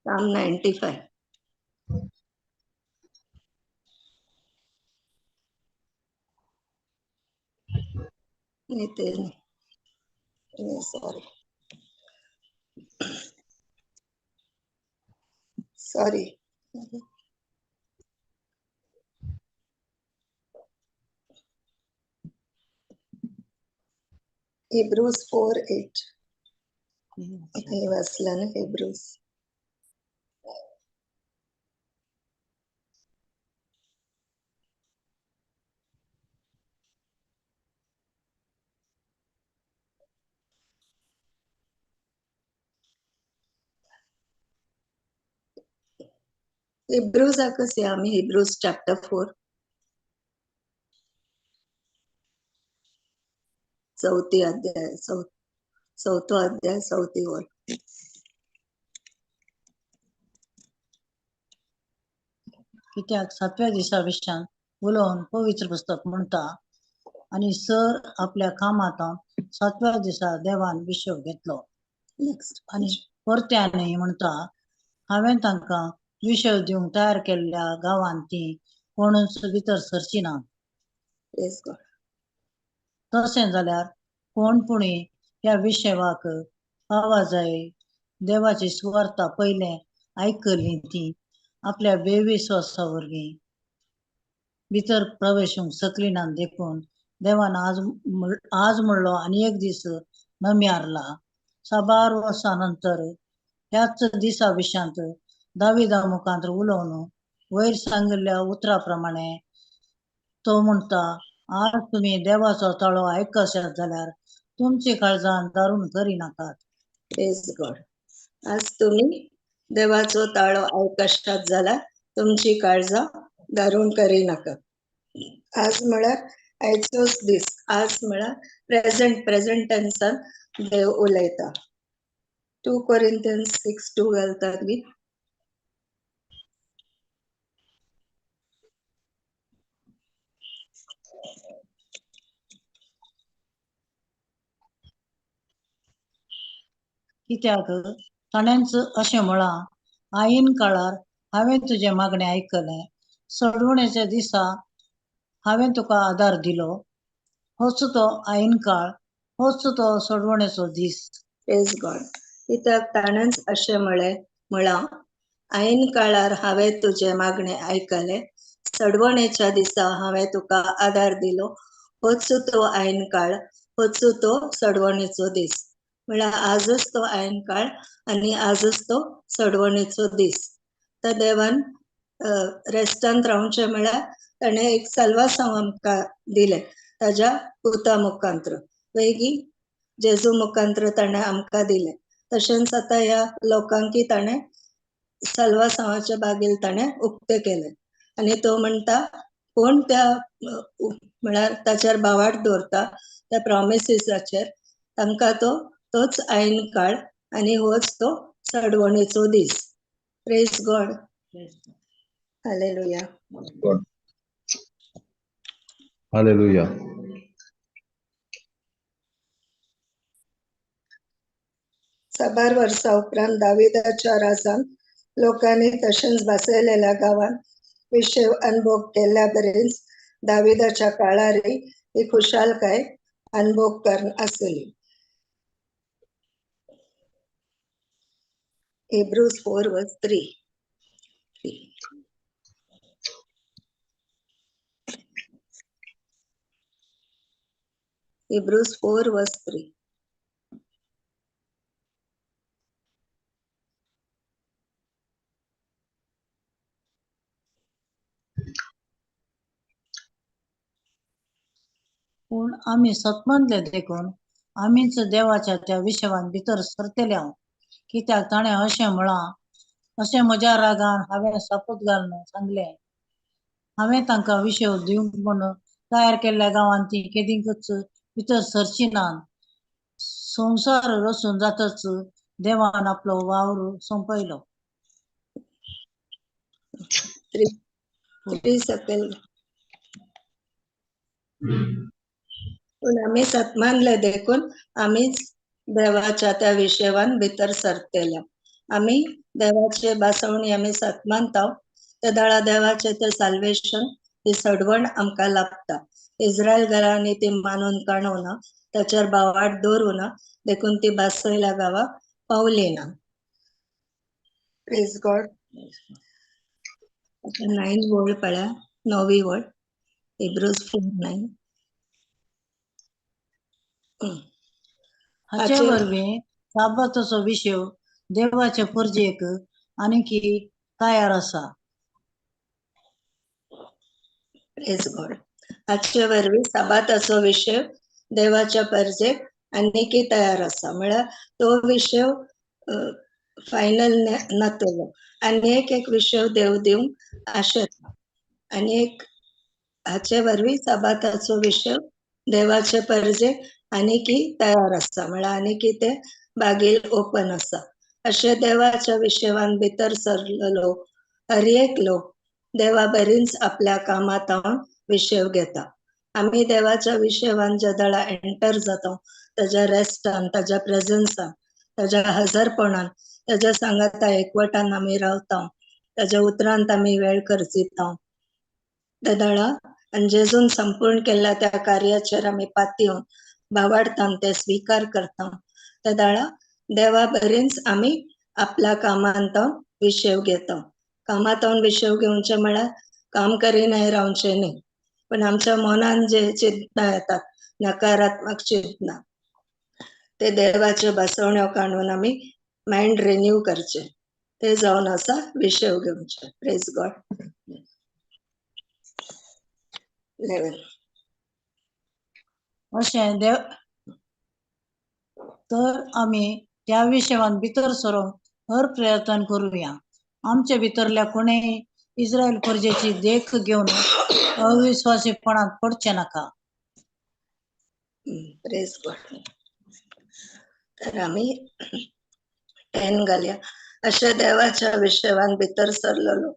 Psalm 95. Sorry. Hebrews 4:8. हे वाचलं ना Hebrews. Hebrews कसे आम्ही Hebrews chapter 4. चौथो अध्याय 4थी ओळ. कित्याक 7व्या दिसा विशान उलोवन पवित्र पुस्तक म्हणता आणि सर आपल्या कामात 7व्या दिसा देवान विश्व घेतलो. आणि परत्याने म्हणता हांवें तांकां विश्व दिवंक तयार केल्ल्या गांवांत ती कोणूच भितर सरची ना. तशें जाल्यार कोणपुणी ह्या विशवाक आवाजाय देवाची सुवार्ता पयले आयकली ती आपल्या बेविश्वासा वरवीं भितर प्रवेशूंक शकली ना. देखून देवान आज म्हणलो आनी एक दीस नम्यारला. 7 वर्सां नंतर ह्याच दिसा विशांत दाविदा मुखांतर उलोवन वयर सांगिल्ल्या उतरा प्रमाणे तो म्हणता आज तुम्ही देवाचो ताळो आयकशात जाल्यार तुमची काळजां दारून करी नाकात. Praise God. आज तुम्ही देवाचो ताळो आयकशात जाल्यार तुमची काळजां दारून करी नाका. आज म्हळ्यार आयचोच दीस. आज म्हळ्यार प्रेझेंट टेन्सान देव उलयता. 2 Corinthians 6:2 घालतात बी. कित्याक ताणेंच अशें म्हळां, आईन काळार हांवें तुजें मागणें आयकलें, सडवणेच्या दिसा हांवें तुका आदार दिलो. होच तो आईन काळ, होच तो सडवणेचो दीस. Praise God. कित्याक ताणेंच अशें म्हळां, आईन काळार हांवें तुजें मागणें आयकलें, सडवणेच्या दिसा हांवें तुका आदार दिलो. होच तो आईन काळ, होच तो सडवणेचो दीस. म्हळ्यार आजच तो आईन काळ आनी आजच तो सडवणेचो दीस. तर देवान रेस्टांत रावचें म्हळ्यार ताणें एक साल्वासांव आमकां दिलें ताज्या पुता मुखांतर. वेगी जेजू मुखांतर ताणें आमकां दिलें. तशेंच आतां ह्या लोकांकी ताणें साल्वासांवाचे बागेल ताणें उक्ते केले. आनी तो म्हणटा कोण त्या म्हळ्यार ताचेर बावाट दवरता त्या प्रॉमिसीसाचेर तांकां तोच आईन काळ आनी होच तो सडवणेचो दीस. Praise God. Hallelujah. God. Hallelujah. साबार वर्सां उपरांत दाविदाच्या राजान लोकांनी तशेंच बसयलेल्या गांवांत विशेव अनुभव केल्ल्या बरेच दाविदाच्या काळारय ही खुशालकाय अनुभव करन आसली. Hebrews 4:3. Hebrews 4:3. पूण आमी सतमंतले देखून आमीच देवाच्या त्या विशवान भितर सरतले. कित्याक ताणें अशें म्हळां, अशें म्हज्या रागान हांवें सापूत घालून सांगलें, हांवें तांकां विशव दिवंक म्हूण तयार केल्ल्या गांवांत ती केदींकच भितर सरची नात. संवसार रचून जातच देवान आपलो वावर सोंपयलो. 3 सकयल. पूण आमी सतमानले देखून आमीच देवाच्या त्या विशेवान भितर सरतले. आमी देवाचे बासवणी आमी सतमानताव त्या दाळा देवाचे ते साल्वेशन ही सडवण आमकां लाभता. इस्रायल घरांनी ती मानून काणवना, ताचेर बावाट दवरूना, देखून ती बासयल्या गांवा पावली ना. Praise God. 9 वळ पळया, 9वी वळ. Hebrews 4:9. हाचे वरवीं साबाताचो विशव देवाचे परजेक आनीक तयार आसा. Praise God. हाचे वरवीं साबाताचो विशव देवाच्या परजेक आनीक तयार आसा. म्हळ्यार तो विशव फायनल नातलो. आनी एक विशव देव दिवंक आशेता. आनी हाचे वरवीं साबाताचो विशव देवाचे परजेक आनीक तयार आसा. म्हळ्यार आनीक ते बागेल ओपन आसा. अशें देवाच्या विशवान भितर सरलेलो हर एक लोक देवा बरींच आपल्या कामात विषय घेता. आम्ही देवाच्या विषयान जदळा एंटर जातो, त्याच्या रेस्टान, त्याच्या प्रेझन्सान, त्याच्या हजरपणान, त्याच्या सांगाता एकवटान आम्ही रावता, त्याच्या उतरांत आम्ही वेळ खर्चिता. देदळा आणि जेजून संपूर्ण केल्या त्या कार्याचेर आम्ही पातयेवन भावार्थान ते स्वीकार करता. देदळा देवा बरींच आम्ही आपल्या कामांत विषय घेता. कामात विषय घेवचे म्हळ्यार काम करीनाय रावचे न्ही, पण आमच्या मनान जे चिंतना येतात, नकारात्मक चिंतना, ते देवाचे बसवण्यो काढून आम्ही माइंड रिन्यू करचे, ते जावन आसा विषय घेवचे. Praise God. 11. अशें देव तर आम्ही त्या विशयान भितर सरून हर प्रयत्न करूया. आमच्या भितरल्या कोणेय इस्रायल प्रजेची देख घेवन अविश्वासीपणात पडचे नका. Praise God. तर आम्ही 10 घालया. अशा देवाच्या विषयान भितर सरलेलो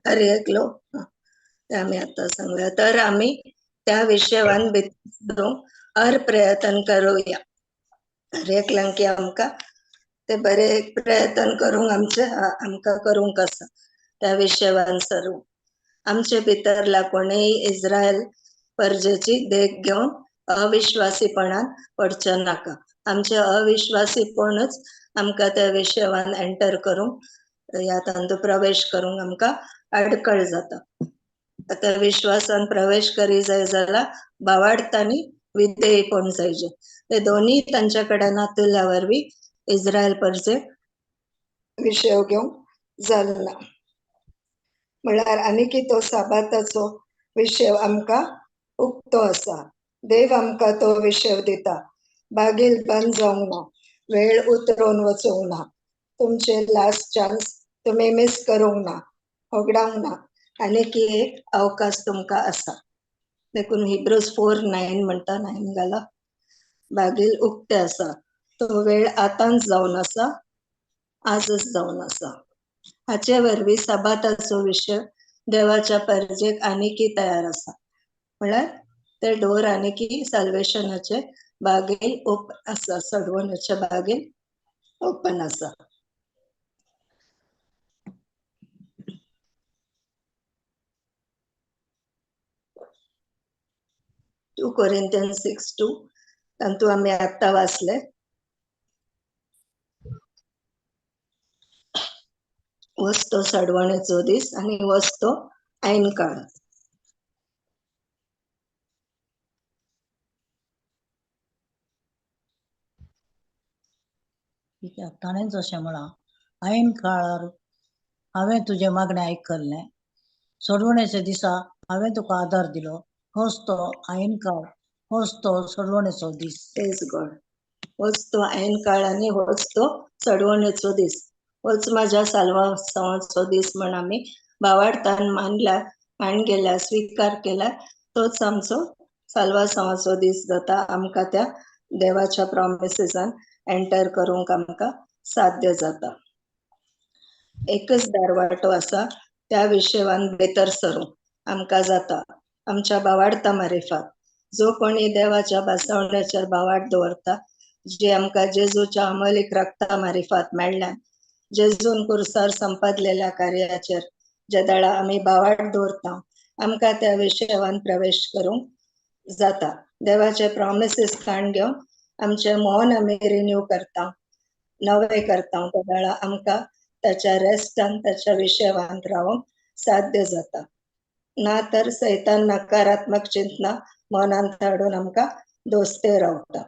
हर एकलो, ते आम्ही आता सांगूया. तर आम्ही त्या विषयान भितर हर प्रयत्न करूया. हर एकल्यांक आमका ते बरे प्रयत्न करूंक आमका करूंक आसा त्या विषयान सरू. आमचे भितरला कोणेय इस्रायल परजेची देख घेवन अविश्वासीपणान पडचे नाका. आमचे अविश्वासीपणच आमका त्या विषयान एंटर करूंक, या तांतू प्रवेश करूंक आमका अडकळ जाता. त्या विश्वासान प्रवेश करी जाय जाल्यार भावार्थांनी विधेयपण जायचे. ते दोन्ही तांच्याकडे नातुल्या वरवीं इस्रायल परजे विषय घेवंक जालना. म्हळ्यार आनीक तो साबाताचो विषय आमका उक्तो आसा. देव आमका तो विषय दिता. बागील बंद जावंक ना, वेळ उतरोवन वचूंक ना, तुमचे लास्ट चान्स तुम्ही मिस करूंक ना, होगडावंक ना. आनीक एक अवकाश तुमका आसा. देखून हिब्रूज 4:9 म्हणटा, 9 घाला. बागील उक्ते आसा, तो वेळ आतांच जावन आसा, आजच जावन आसा. हाचे वरवीं साबाताचो विषय देवाच्या परजेक आनीकी तयार आसा. म्हळ्यार ते डोर आनीकी सल्वेशनाचे बागील ओपन आसा, सडवण्याचे बागील ओपन आसा. 2 Corinthians 6:2 तांतू आम्ही आता वाचले. वस्तो सडवणेचो दीस आणि वस्तो ऐन काळ. ताणेंच अशें म्हणा, ऐन काळार हांवें तुझे मागणें आयकल्लें, सोडवणेच्या दिसा हांवें तुका आदार दिलो. होच तो ऐन काळ, होच तो सोडवणेचो दीस. Praise God. होच तो ऐन काळ आणि होच तो सडवणेचो दीस. होच माझ्या साल्वासावाचो दीस म्हण आम्ही भावार्थान मान गेल्या, स्वीकार केला. तोच आमचो साल्वासावाचो दीस जाता. आमका त्या देवाच्या प्रॉमिसेसान एंटर करूंक आमका साध्य जाता. एकच दारवाटो आसा, त्या विषयान भितर सरूंक आमका जाता आमच्या भावार्था मारिफात. जो कोणी देवाच्या बसवण्याचेर भावार्थ दवरता, जे आमका जेजूच्या अमोलीक रक्ता मारिफात मेळ्ळ्यान, जेजून कुर्सार संपादलेल्या कार्याचेर जदळा आम्ही भावार्थ दवरता, आमका त्या विषयान प्रवेश करूंक जाता. देवाचे प्रॉमिसेस काण घेवन आमचे मन आम्ही रिन्यू करता, नवे करता. जदळा आमका त्याच्या रेस्टान, त्याच्या विषयान रावंक साध्य जाता. ना तर सैतान नकारात्मक चिंतना मनांत हाडून आमका दोस्ते रावता.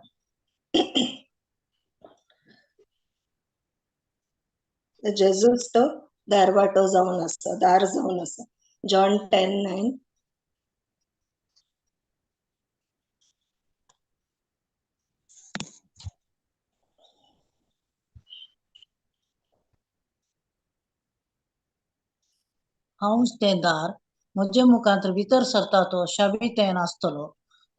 जेजूच तो दारवाटो जावन आसा, दार जावन आसा. जॉन 10:9. हांवच तें दार, म्हजे मुखांतर भितर सरता तो शाबीतेन आसतलो,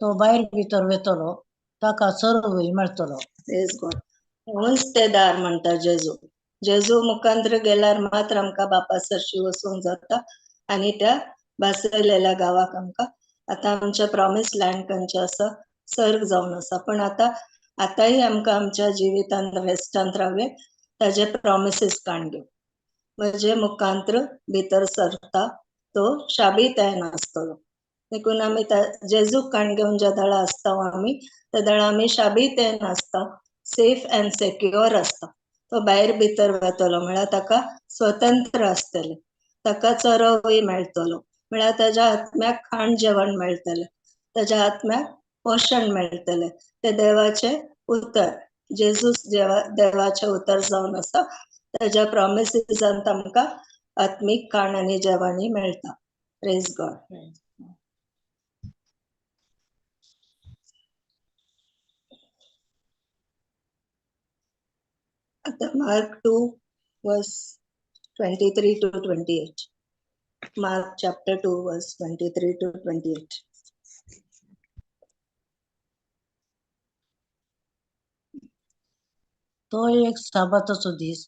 तो भायर भितर वेतलो, ताका सर्वय मेळटलो. Praise God. हांवच ते दार म्हणटा जेजू. जेजू मुखांतर गेल्यार मात्र आमका बापा सरशी वचूंक जाता. आणि त्या भासलेल्या गावाक आमका आता आमच्या प्रॉमिस लँड कंचे असं सर्ग जावन आसा. पण आताही आमकां आमच्या जिवितान रेस्टांत रावले ताजे प्रॉमिसेस काणग्यो, म्हणजे मुखांत्र भितर सरता तो शाबीत नासतलो. देखून आमी जेजूक काण घेवन ज्या दळा आसता आमी त्या दळा आमी शाबीत नासता, सेफ अँड सेक्युअर असता. तो भायर भितर वतलो म्हळ्यार ताका स्वतंत्र आसतले, ताका चरवूय मेळटलो, म्हळ्यार ताज्या आत्म्याक खाण जेवण मेळटले, ताज्या आत्म्याक पोषण मेळटले. ते देवाचे उतर, जेजूस देवाचे उतर जावन आसा. ताज्या प्रॉमिसेसांत आमकां आत्मीक खाण आनी जेवणय मेळटा. Praise God. आता मार्क 2 वर्स 23 to 28. Mark chapter 2 verse 23 to 28. तो एक साबाताचो दीस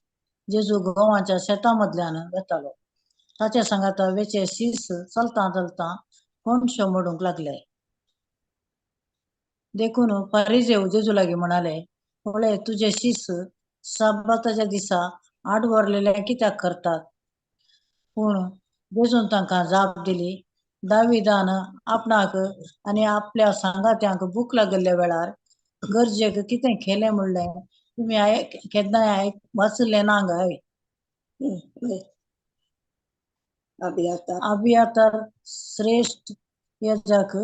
जेजू गोवाच्या शेतामधल्यान वतालो. ताचे सांगात वेचे शीस चलता चलता कोणशे मोडूंक लागले. देखून फारिजेव जेजू लागी म्हणाले, पळय तुझे शीस साबाताच्या दिसा आड व्हरलेले कित्याक करतात? पूण जेजून तांकां जाप दिली, दाविदान आपणाक आनी आपल्या सांगात्यांक भूक लागल्ल्या वेळार गरजेक कितें केलें म्हणलें तुम्ही केन्नाय वाचले ना काय? अबियातार श्रेष्ठ याजक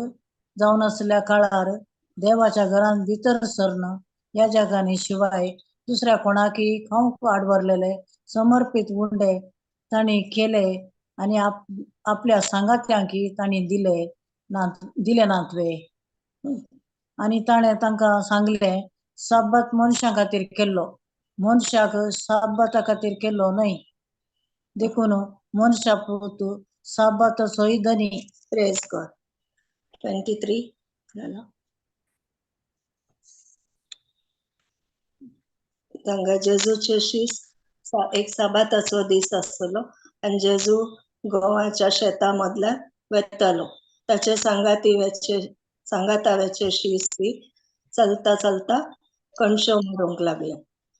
जावन असल्या काळार देवाच्या घरान भितर सरण याजकांनी शिवाय दुसऱ्या कोणाकी खावंक आडवरलेले समर्पित उंडे तांणी केले आणि आपल्या सांगात्यांकी तांणी दिले नातवे. आणि ताणें तांकां सांगले, साबात मनशां खातीर केल्लो, मनशाक साबाता खातीर केल्लो न्हय. देखून मनशा पुत साबाताचोय धनी. Praise God. 23 झाला. तांकां जेजूचे शीस एक साबाताचो दीस आसलो आनी जेजू गोवाच्या शेतामधल्यान वतालो. ताचे सांगातावेचे शीस बी चलता चलता कणशो मोडूंक लागले.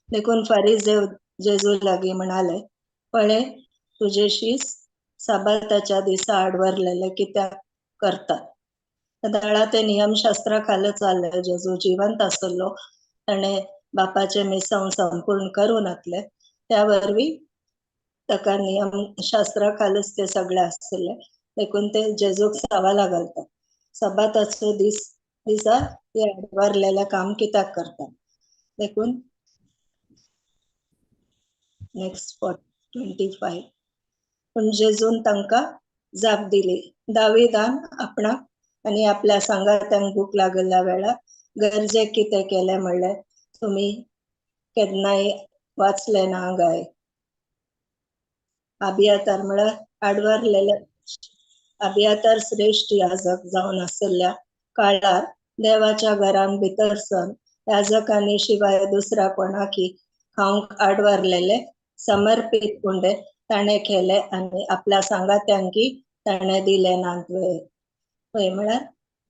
देखून फारिजेव जेजू लागी म्हणाले, पळय तुझे शीस साबाताच्या दिसा आडवरलेले कित्याक करतात? दळा ते नियमशास्त्रा खाला चालले. जेजू जिवंत आसलो, ताणे बापाचे मिसव संपूर्ण करून आसले, त्या वरवी ताका नियमशास्त्रा खालच ते सगळे आसले. देखून ते जेजूक सवाला घालतात, साबाताचो दिसा ते आडवरलेले काम कित्याक करतात? देखून नेक्स्ट 25. पण जेजून तांकां जाप दिली, दाविदान आपणाक आनी आपल्या सांगात्यांक भूक लागल्या वेळार गरजेक कितें केलें म्हणलें तुम्ही केन्नाय वाचले ना काय? अबियातार म्हळ्यार आडवरलेले अबियातार श्रेष्ठ याजक जावन आसल्या काळार देवाच्या घरान भितर सन याजकांनी शिवाय दुसऱ्या कोणाकी खावंक आडवरलेले समर्पित उंडे ताणे केले आनी आपल्या सांगात्यांकी ताणे दिले नातवे. पळय म्हळ्यार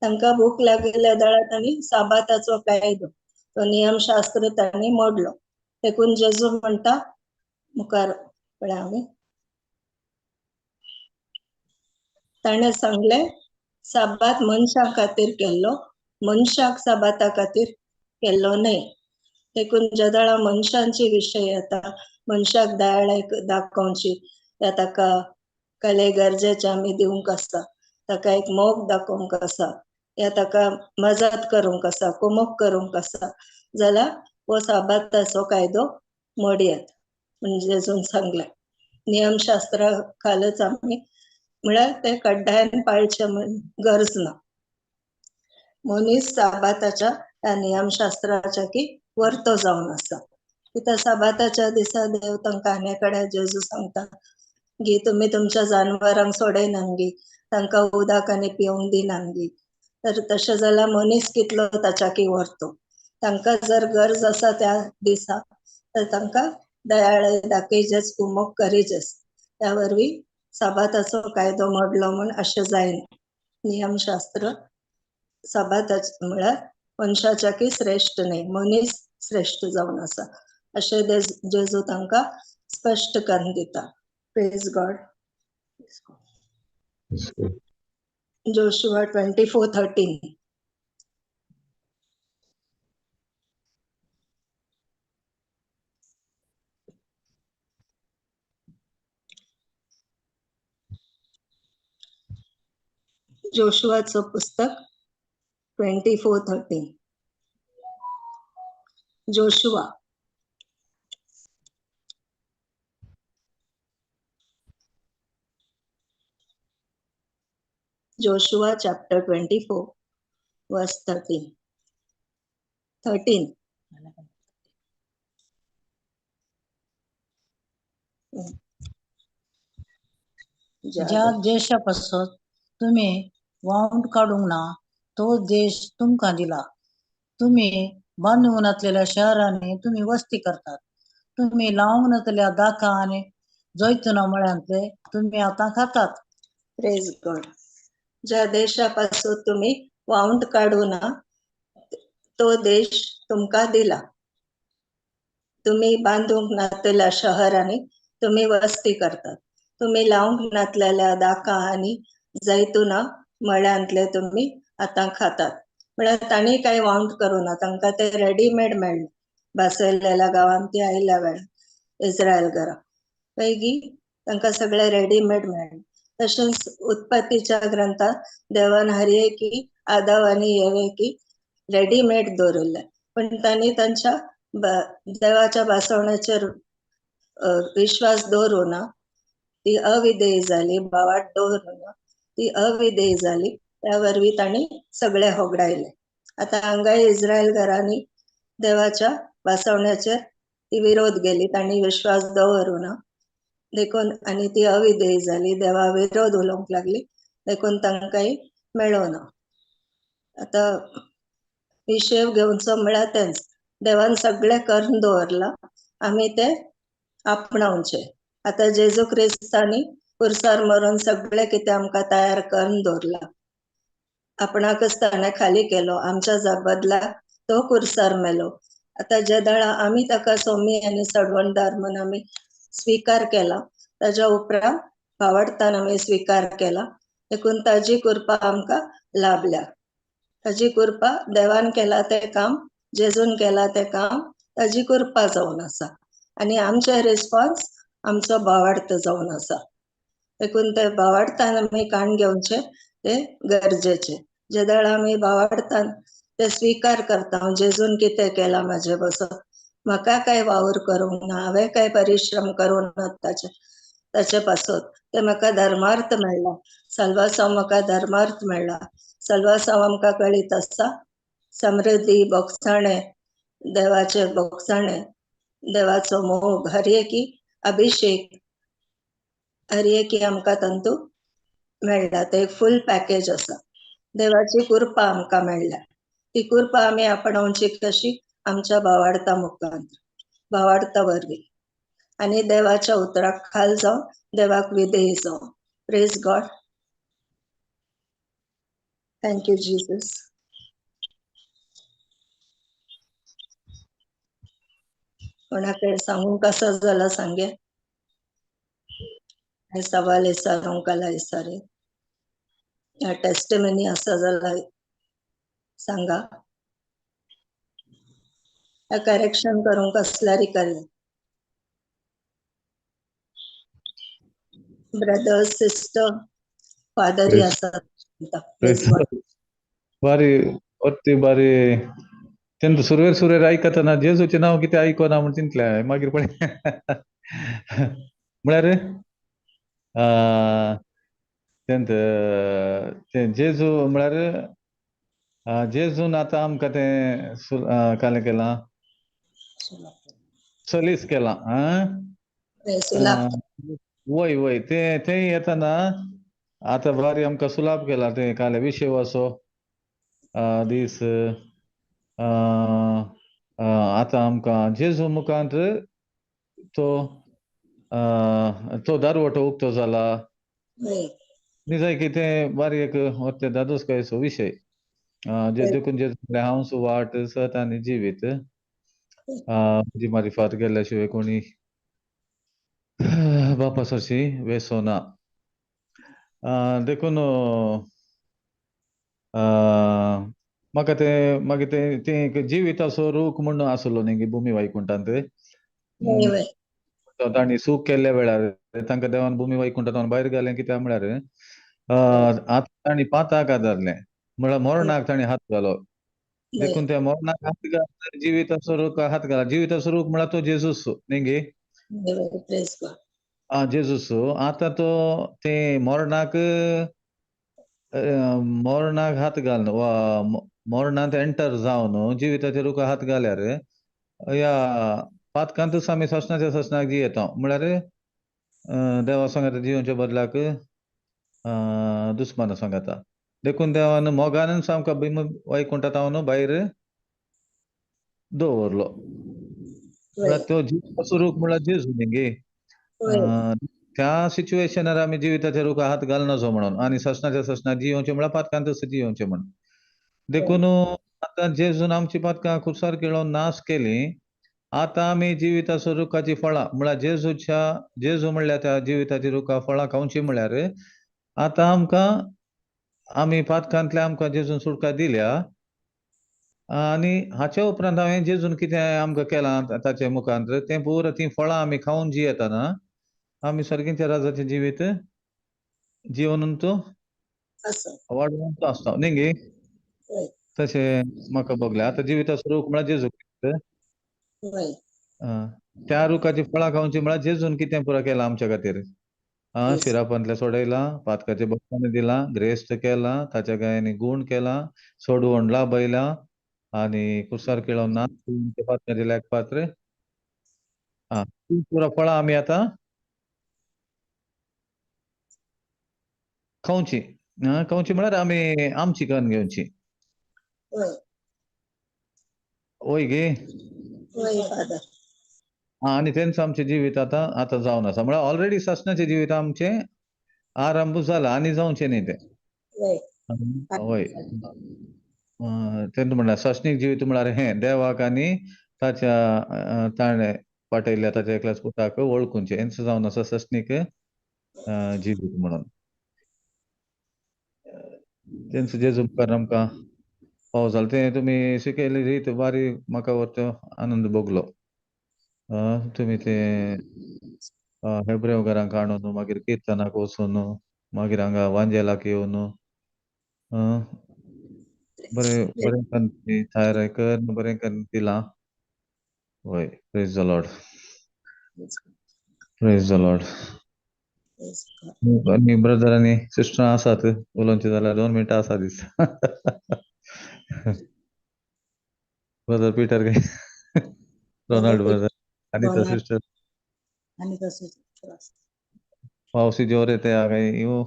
तांकां भूक लागिल्ल्या दळा तांणी साबाताचो कायदो, तो नियमशास्त्र तांणी मोडलो. देखून जेजू म्हणटा मुखार पळय आमी ताणे सांगले, साबात मनशां खातीर केल्लो, मनशाक साबाता खातीर केल्लो न्हय. देखून जदळा मनशांची विशय येता, मनशाक दयाळेक दाखोवची, या ताका कसले गरजेचे आमी दिवंक आसता, ताका एक मोग दाखोवंक आसा, या ताका मजत करूंक आसा, कुमक करूंक आसा, जाल्यार हो साबाताचो कायदो मोडयात म्हणजे जेजून सांगले. नियमशास्त्रा खालच आमी म्हळ्यार ते कड्ड्यान पाळचे गरज ना. मनीस साबाताच्या त्या नियमशास्त्राच्या की वर्तो जावन आसा. कित्याक साबाताच्या दिसा देव तांकां आनेकडे जेजू सांगता की तुम्ही तुमच्या जानवरांक सोडयनात गी, तांकां उदक आनी पिवंक दिनात गी. तर तशें जाल्यार मनीस कितलो ताच्या की व्हरतो? तांकां जर गरज आसा त्या दिसा तर तांकां दयाळे दाखयचेच, कुमक करीचेच. त्या वरवीं साबाताचो कायदो मोडलो म्हण अशें जायना. नियमशास्त्र साबाताच म्हळ्यार मनशाच्या की श्रेष्ठ न्ही, मनीस श्रेष्ठ जावन आसा अशें जेजू तांकां स्पश्ट करून दिता. Praise God. It's good. Joshua 24:13. जोशुआचं पुस्तक 24:13. Joshua chapter 24 verse 13. 13. ज्या देशापासून तुम्ही वाहून काढूंक ना तो देश तुमकां दिला. तुम्ही बांधून घातलेल्या शहरांनी तुम्ही वस्ती करतात. तुम्ही लावून घातलेल्या दाखा आणि जैतुना मळ्यांतले तुम्ही आता खातात. Praise God. ज्या देशापासून तुम्ही वाहून काढू ना तो देश तुमका दिला. तुम्ही बांधूंक नातलेल्या शहरांनी तुम्ही वस्ती करतात. तुम्ही लावूंक नातलेल्या दाखा आणि जैतुना मळ्यांतले तुम्ही आता खातात. म्हळ्यार तांणी काय वाउंट करूं ना, तांकां ते रेडीमेड मेळ्ळे. बासयलेल्या गांवांत ती आयल्या वेळार इस्रायल घरा पैगी तांकां सगळे रेडीमेड मेळ्ळे. तशेंच उत्पत्तीच्या ग्रंथात देवान हरये की आदाव आनी येवे की रेडीमेड दवरले, पण तांणी तांच्या देवाच्या भासवण्याचेर विश्वास दवरूना ती अविधेय जाली. बावाट दवरूना ती अविधेय जाली. त्या वरवीं तांणी सगळे होगडायले. आता हांगा इस्रायल घरांनी देवाच्या भासवण्याचेर ती विरोध केली. तांणी विश्वास दवरूना देखून आनी ती अविधेय जाली. देवा विरोध उलोवंक लागली देखून तांकांय मेळ्ळो ना. आता हिशेब घेवचो म्हळ्यार तेंच, देवान सगळे करून दवरला, आमी ते आपणावचे. आता जेजू क्रिस्तानी कुर्सार मरून सगळे कितें आमकां तयार करून दवरला. आपणाकच ताणें खाली केलो, आमच्या बदलाक तो कुर्सार मेलो. आता जे दळा आमी ताका सोमी आनी सडवणदार म्हणून आमी स्वीकार केला, ताच्या उपरांत भावार्थान आमी स्वीकार केला, देखून ताजी कृपा आमकां लाभल्या. ताजी कृपा देवान केला ते काम, जेजून केला ते काम, ताजी कृपा जावन आसा आनी आमचे रिस्पॉन्स आमचो भावार्थ जावन आसा. देखून ते भावार्थान आमी काण घेवचे ते गरजेचे. जे दळ आमी भावार्थान ते स्वीकार करता, जेजून कितें केला म्हाजे बसत, म्हाका काय वावर करूंक ना, हांवें काय परिश्रम करूंक ना ताचे पासून ते म्हाका धर्मार्थ मेळ्ळा. सल्वासांव म्हाका धर्मार्थ मेळ्ळा. सल्वासांव आमकां कळीत आसा समृद्धी, बोगसाणे, देवाचे बोगसाणे, देवाचो मोग, हरये की अभिषेक, हरये की आमकां तंतू मेळ्ळा. ते एक फुल पॅकेज आसा. देवाची कृपा आमकां मेळ्ळ्या. ती कृपा आमी आपणावची कशी? आमच्या भावार्था मुखांत, भावार्था वरवीं आनी देवाच्या उतराक खाल जावन देवाक विधेय जावन. Praise God. Thank you Jesus. कोणाकडे सांगून कसं झालं सांगे. हे सवाल विचारूंक आला विचारे. या टेस्टिमनी असं झालं सांगा. करेक्शन करूंक कसल्यारी करी. ब्रदर सिस्टर फादरी Praise- असतात. बारी वरती बारी तेंत सुरवेर आयकतना जेजूचे नाव कितें आयकोना म्हण चिंतले. मागीर पळय म्हळ्यार तेंत ते जेजू म्हळ्यार जेजून आतां आमकां तें कालें केलां, सलीस केलां. वय वय ते येताना आतां बारी आमकां सुलाभ केला. ते काले विशेवाचो दीस आतां आमकां जेजू मुखांत तो दारवटो उक्तो जाला. वय निजाय की ते बारीक वरते दादूस काय सो विषय जे देखून जे हांव सुवाट सत आणि जिवीत जी मारिफात केल्याशिवाय कोणी बापा सरशी वेसोना देखून म्हाका ते मागीर ते एक जिविताचो रूख म्हूण आसलो न्ही भुमी वैकुंठांत वय वय तांणी सूख केल्ल्या वेळार तांकां देवान भुमी वैकुंठांतल्यान भायर घालें कित्याक म्हळ्यार आतां तांणी पाताक आदारलें म्हळ्यार मरणाक तांणी हात घालो देखून त्या मरणाक हात घालून जिविताचो रूख हात घाला जिविताचो रूख म्हळ्यार तो जेजूस न्ही गे वय प्रेज गॉड जेजूस आतां तो ते मरणाक हात घालून वा मरणांत एंटर जावन जिविताच्या रुखाक हात घाल्यार या पातकांतूच आमी ससनाच्या ससनाक जियेता म्हळ्यार देवा सांगाता जिवोवच्या बदलाक दुस्माना सांगाता देखून देवान मोगानच आमकां वैकुंठांत हांव भायर दवरलो म्हळ्यार तो जिविताचो रूख म्हळ्यार जेजू न्ही गे त्या सिच्युएशनार आमी जिविताच्या रुखाक हात घालनाचो म्हणून आनी ससनाच्या ससनाक जियोवचें म्हळ्यार पातकांतच जियोवचें म्हणून देखून आतां जेजून आमची पातकां खुबसार केळोन नाश केली आतां आमी जिविताचो रुखाची फळां म्हळ्यार जेजू म्हणल्यार त्या जिविताची रुखां फळां खावची म्हळ्यार आतां आमी पातकांतल्या आमकां जेजून सुटका दिल्या आनी हाच्या उपरांत हांवें जेजून कितें आमकां केलां ताचे मुखांत तें पुरो तीं फळां आमी खावन जियेतना आमी सर्गींच्या राजाचें जिवीत जिवन तो वाडोवंक आसता न्ही गे तशें म्हाका भोगलें आतां जिविताचो रूख म्हळ्यार जेजू त्या रुखाची फळां खावची म्हळ्यार जेजून कितें पुरो केलां आमच्या खातीर शिरापांतल्या सोडयलां पातकाचे बक्षांनी दिलां ग्रेस्त केलां ताच्या गायांनी गूण केलां सोडवण लाभयलां आनी कुसार केळोन नाच पातकाचे लेख पात्र ती पुरो फळां आमी आतां खावची म्हळ्यार आमी आमची करून घेवची वय गे आनी तेंच आमचें जिवीत आतां जावन आसा म्हळ्यार ऑलरेडी ससनाचें जिवीत आमचें आरंभ जाला आनी जावचें न्ही तें वय तेंच म्हळ्यार ससनीक जिवीत म्हळ्यार हें देवाक आनी ताणें पाठयल्ल्या ताच्या एकल्याच पुताक वळखुचें हेंच जावन आसा ससनीक जिवीत म्हणून तेंच जेजू मुखार आमकां फावो जालें तें तुमी शिकयली रीत बारी म्हाका व्हरतो आनंद भोगलो तुमी तें हेब्रेव घरांक हाडून मागीर किर्तनाक वचून मागीर हांगा वांजेलाक येवन बरें करून तयार कर बरें करून दिलां वय praise the Lord praise the Lord आनी ब्रदर आनी सिस्टर आसात उलोवचें जाल्यार 2 मिनटां आसा दिसता brother Peter Ronald brother Anita sister पावसी जोरे ते आ गए यूं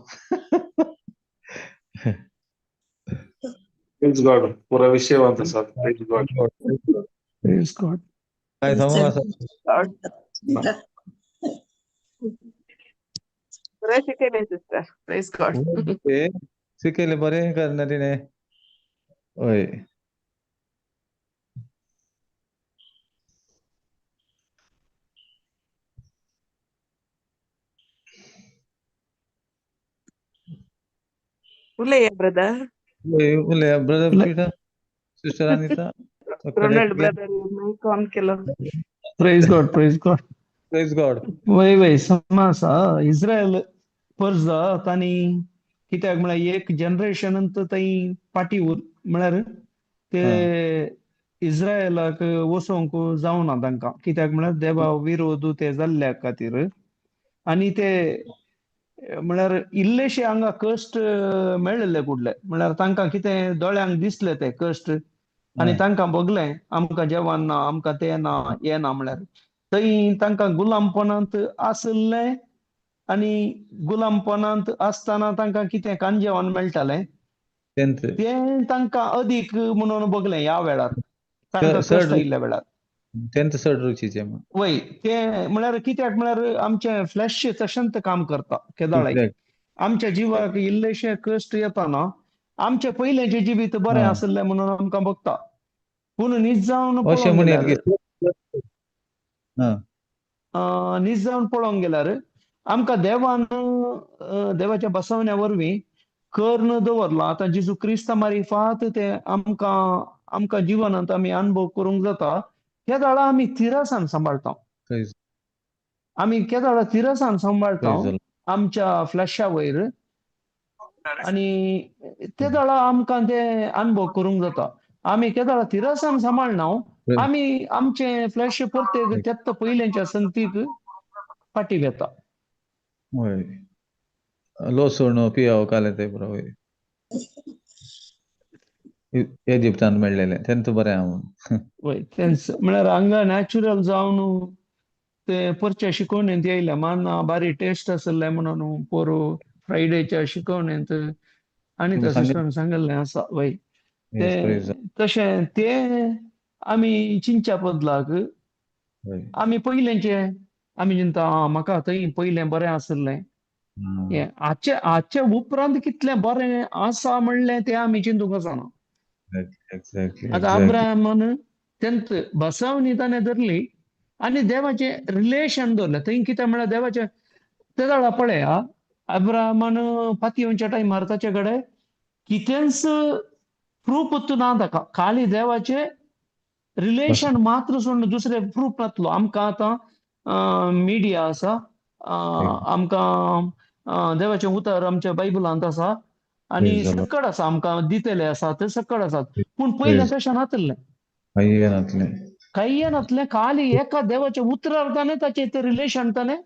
प्रेज गॉड पुरा विषय वाचा साथ प्रेज गॉड Praise God. काय सांगू असं बरं शिकेल सिस्टर प्रेज गॉड शिकयले बरें करना तिणें हय उलय ब्रदर उलया brother Peter sister Anita Ronald brother mike on केलं Praise God, praise God. Praise God वय समा आसा इस्रायल परज तांणी कित्याक म्हळ्यार एक जनरेशन थंय पाटी म्हळ्यार ते इस्रायलाक वसोंक जावना तांकां कित्याक म्हळ्यार देवा विरोध ते जाल्ल्या खातीर आनी ते म्हळ्यार इल्लेशे हांगा कश्ट मेळ्ळेले कुडले म्हळ्यार तांकां कितें दोळ्यांक दिसले ते कश्ट आनी तांकां बगलें आमकां जेवण ना आमकां तें ना हें ना म्हळ्यार थंय तांकां गुलामपणांत आसले आनी गुलामपणांत आसतना तांकां कितें कांजेवण मेळटालें तें तांकां अदीक म्हणून बगलें ह्या वेळार तांकां कश्ट येयल्ल्या वेळार तेंच चड रुचीचें वय ते म्हळ्यार कित्याक म्हळ्यार आमचें फ्लॅश तशेंच काम करता केदाळे आमच्या जिवाक इल्लेशे कश्ट येताना आमच्या पहिल्याचे जिबीत बरे हा. आसले म्हणून आमकां बघता पूण न्हीज जावन अशें पळोवंक म्हणयात गेल्यार की हा न्हीज जावन पळोवंक गेल्यार आमकां देवान देवाच्या बसवण्या वरवीं कर्ण दवरला. आतां जेजू क्रिस्ता मार्फत ते आमकां जिवनांत आमी अनुभव करूंक जाता. त्या वेळा आमी तिरासान सांबाळटा. Praise- आमी केदा वेळा तिरासान सांबाळटा praise the Lord. आमच्या फ्लॅशा वयर आनी त्या वेळा आमकां ते अनुभव करूंक जाता. आमी केदा वेळा तिरासान सांबाळना आमी आमचे फ्लॅश परते त्यात पयल्याच्या संगतीक फाटी घेता. वय लोसण पियाव काले ते पुरो वय इजिप्तान मेळ्ळेले तेंत बरें आहा म्हणून वय तेंच म्हळ्यार हांगा नॅचरल जावन ते परच्या शिकवणेंत येयल्या मान्ना बारी टेस्ट आसले म्हणून पोरू फ्रायडेच्या शिकवणेंत आनी तुमी सिस्टरान सांगलेलें आसा. वय Yes, praise ते the तशें ते आमी चिंतच्या बदलाक Lord. आमी पयलेंचे आमी चिंता म्हाका थंय पयलें बरें आसलें. हें हाचे उपरांत कितलें बरें आसा म्हणलें तें आमी चिंतूंक वचना. Exactly. आतां अब्राहमान तेंत बसवणी ताणें धरली आनी देवाचें रिलेशन दवरलें. थंय कितें म्हळ्यार देवाचें ते वेळा पळया अब्राहमान पातयेवच्या टायमार ताचे कडेन कितेंच प्रूफ ना ताका खाली देवाचें रिलेशन मात्र सोडून दुसरें प्रूफ नासलो. आमकां आतां मिडिया आसा, आमकां देवाचें उतर आमच्या बायबलांत आसा आनी Praise the Lord. सकड आसा आमकां दितेले आसा ते सकड आसात. पूण Praise. पयलें तशें नासलें. काही नातले काही नासलें खाली एका देवाच्या उतरार ताणें ताचें तें रिलेशन ताणें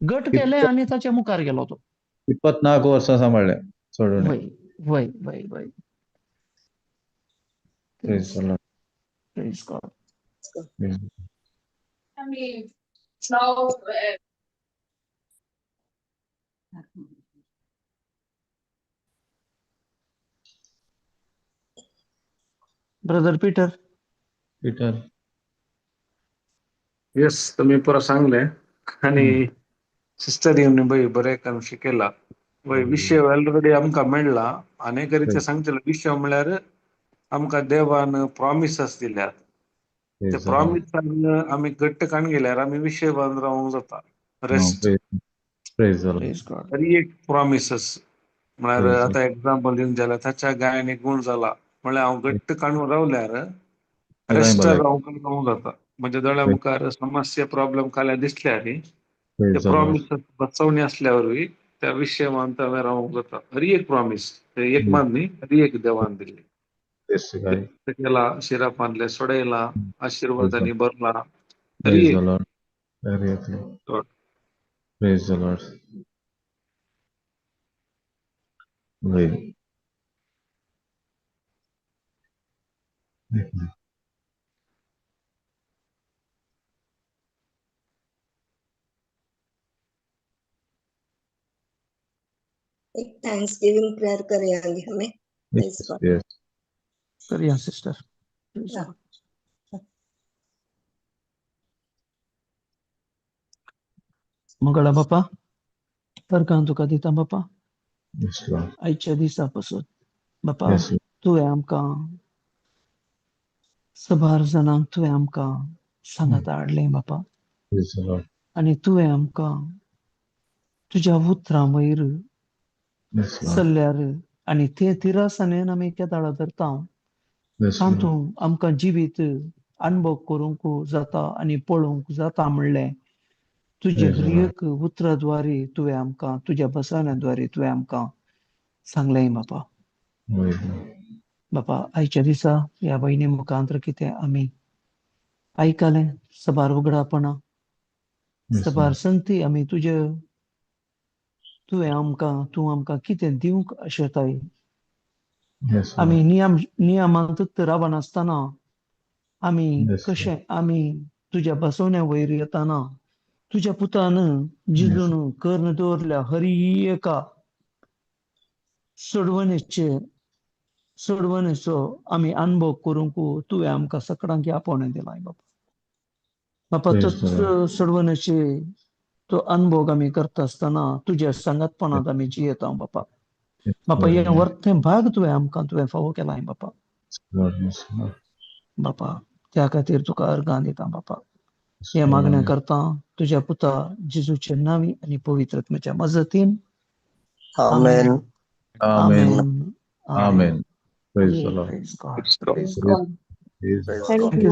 घट केलें आनी ताच्या मुखार गेलो तो. 24 वर्सां सांबाळ्ळे सोडून वय वय वय वय Praise the Lord. Praise God. Praise. Brother Peter Peter. Yes तुम्ही पुरा सांगले आणि सिस्टर येऊन बाई बरे काम शिकेला वय विषय ऑलरेडी आमकां मेळ्ळा अनेक रीते सांगतले विषय म्हळ्यार आमकां देवान प्रॉमिसस दिल्यात. ते Praise the Lord. प्रॉमिसान आमी घट्ट काण गेल्यार आमी विषयवान रावंक जाता. Rest Praise the Lord. Praise God. तरी एक प्रॉमिसस म्हळ्यार Praise the आतां एक्झाम्पल दिवंक जाल्यार ताच्या गायन एक गुण जाला म्हळ्यार हांव घट्ट काणून रावल्यार रेस्टार रावंक जाता. म्हणजे दोळ्या मुखार समस्या प्रॉब्लेम काल्या दिसल्यार ते Praise the Lord. प्रॉमिस बसवणी असल्यावरवी त्या विषयवान हांवें रावंक जाता. हरी एक प्रॉमिस ते एक मान न्ही हरी एक देवान दिली. Yes, guy. केला शिरा बांधले सोडयला आशीर्वादांनी भरला तरी Praise एक the Lord. Very good. Lord. Praise the Lord. Right. एक थैंक्स गिविंग प्रेयर करेंगे हमें. Praise Yes, God. yes. करिया sister. Praise Yeah. God. Mangala बापा परकां तुका दिता बापा Yes, Lord. आयच्या दिसा पासून बापा Yes, Lord. तुवें आमकां सबार जाणांक तुवें आमकां सांगात हाडलें बापा Praise the Lord. आनी तुवें आमकां तुज्या उतरां वयर Yes, Lord. चल्ल्यार आनी ते तिरासानेन आमी केदाळा धरता Yes, Lord. तातूंत आमकां जिवीत अनुभव करूंक जाता आनी पळोवंक जाता म्हणलें तुजे Praise the हर Lord. एक उतराद्वारे तुवें आमकां तुज्या बसवण्याद्वारे तुवें आमकां सांगलें बापा. Right. बापा आयच्या दिसा ह्या भयणी मुखांतर कितें आमी आयकलें सबार उगडापणां Yes, सबार Lord. संगती आमी तूं आमकां कितें दिवंक आशेताय. Yes, आमी Lord. नियमांत रावनासतना आमी Yes, कशें आमी तुज्या बसवण्या वयर येताना तुज्या पुतान जिजून कर्ण दवरल्या हरी एका सोडवणेचो आमी अनुभव करूंक तुवें आमकां सगळ्यांक आपणे दिलाय बापा. बापा Praise the तोच Lord. सोडवणेचे तो अनुभोग आम्ही करत असताना तुझ्या संगतपणात आम्ही जियेत आहोत बापा. बापा हे वर्थे भाग तुवें आमकां तुवें फावो केलाय बापा. बापा त्या खातीर तुका अर्गां दिता बापा. हे मागण्या करता तुझ्या पुता जेजूचे नावी आनी पवित्र आत्म्याच्या मजतीन. Amen. Amen. Amen. Praise the Lord. Praise God. Praise God. Praise Praise Thank Thank you, you.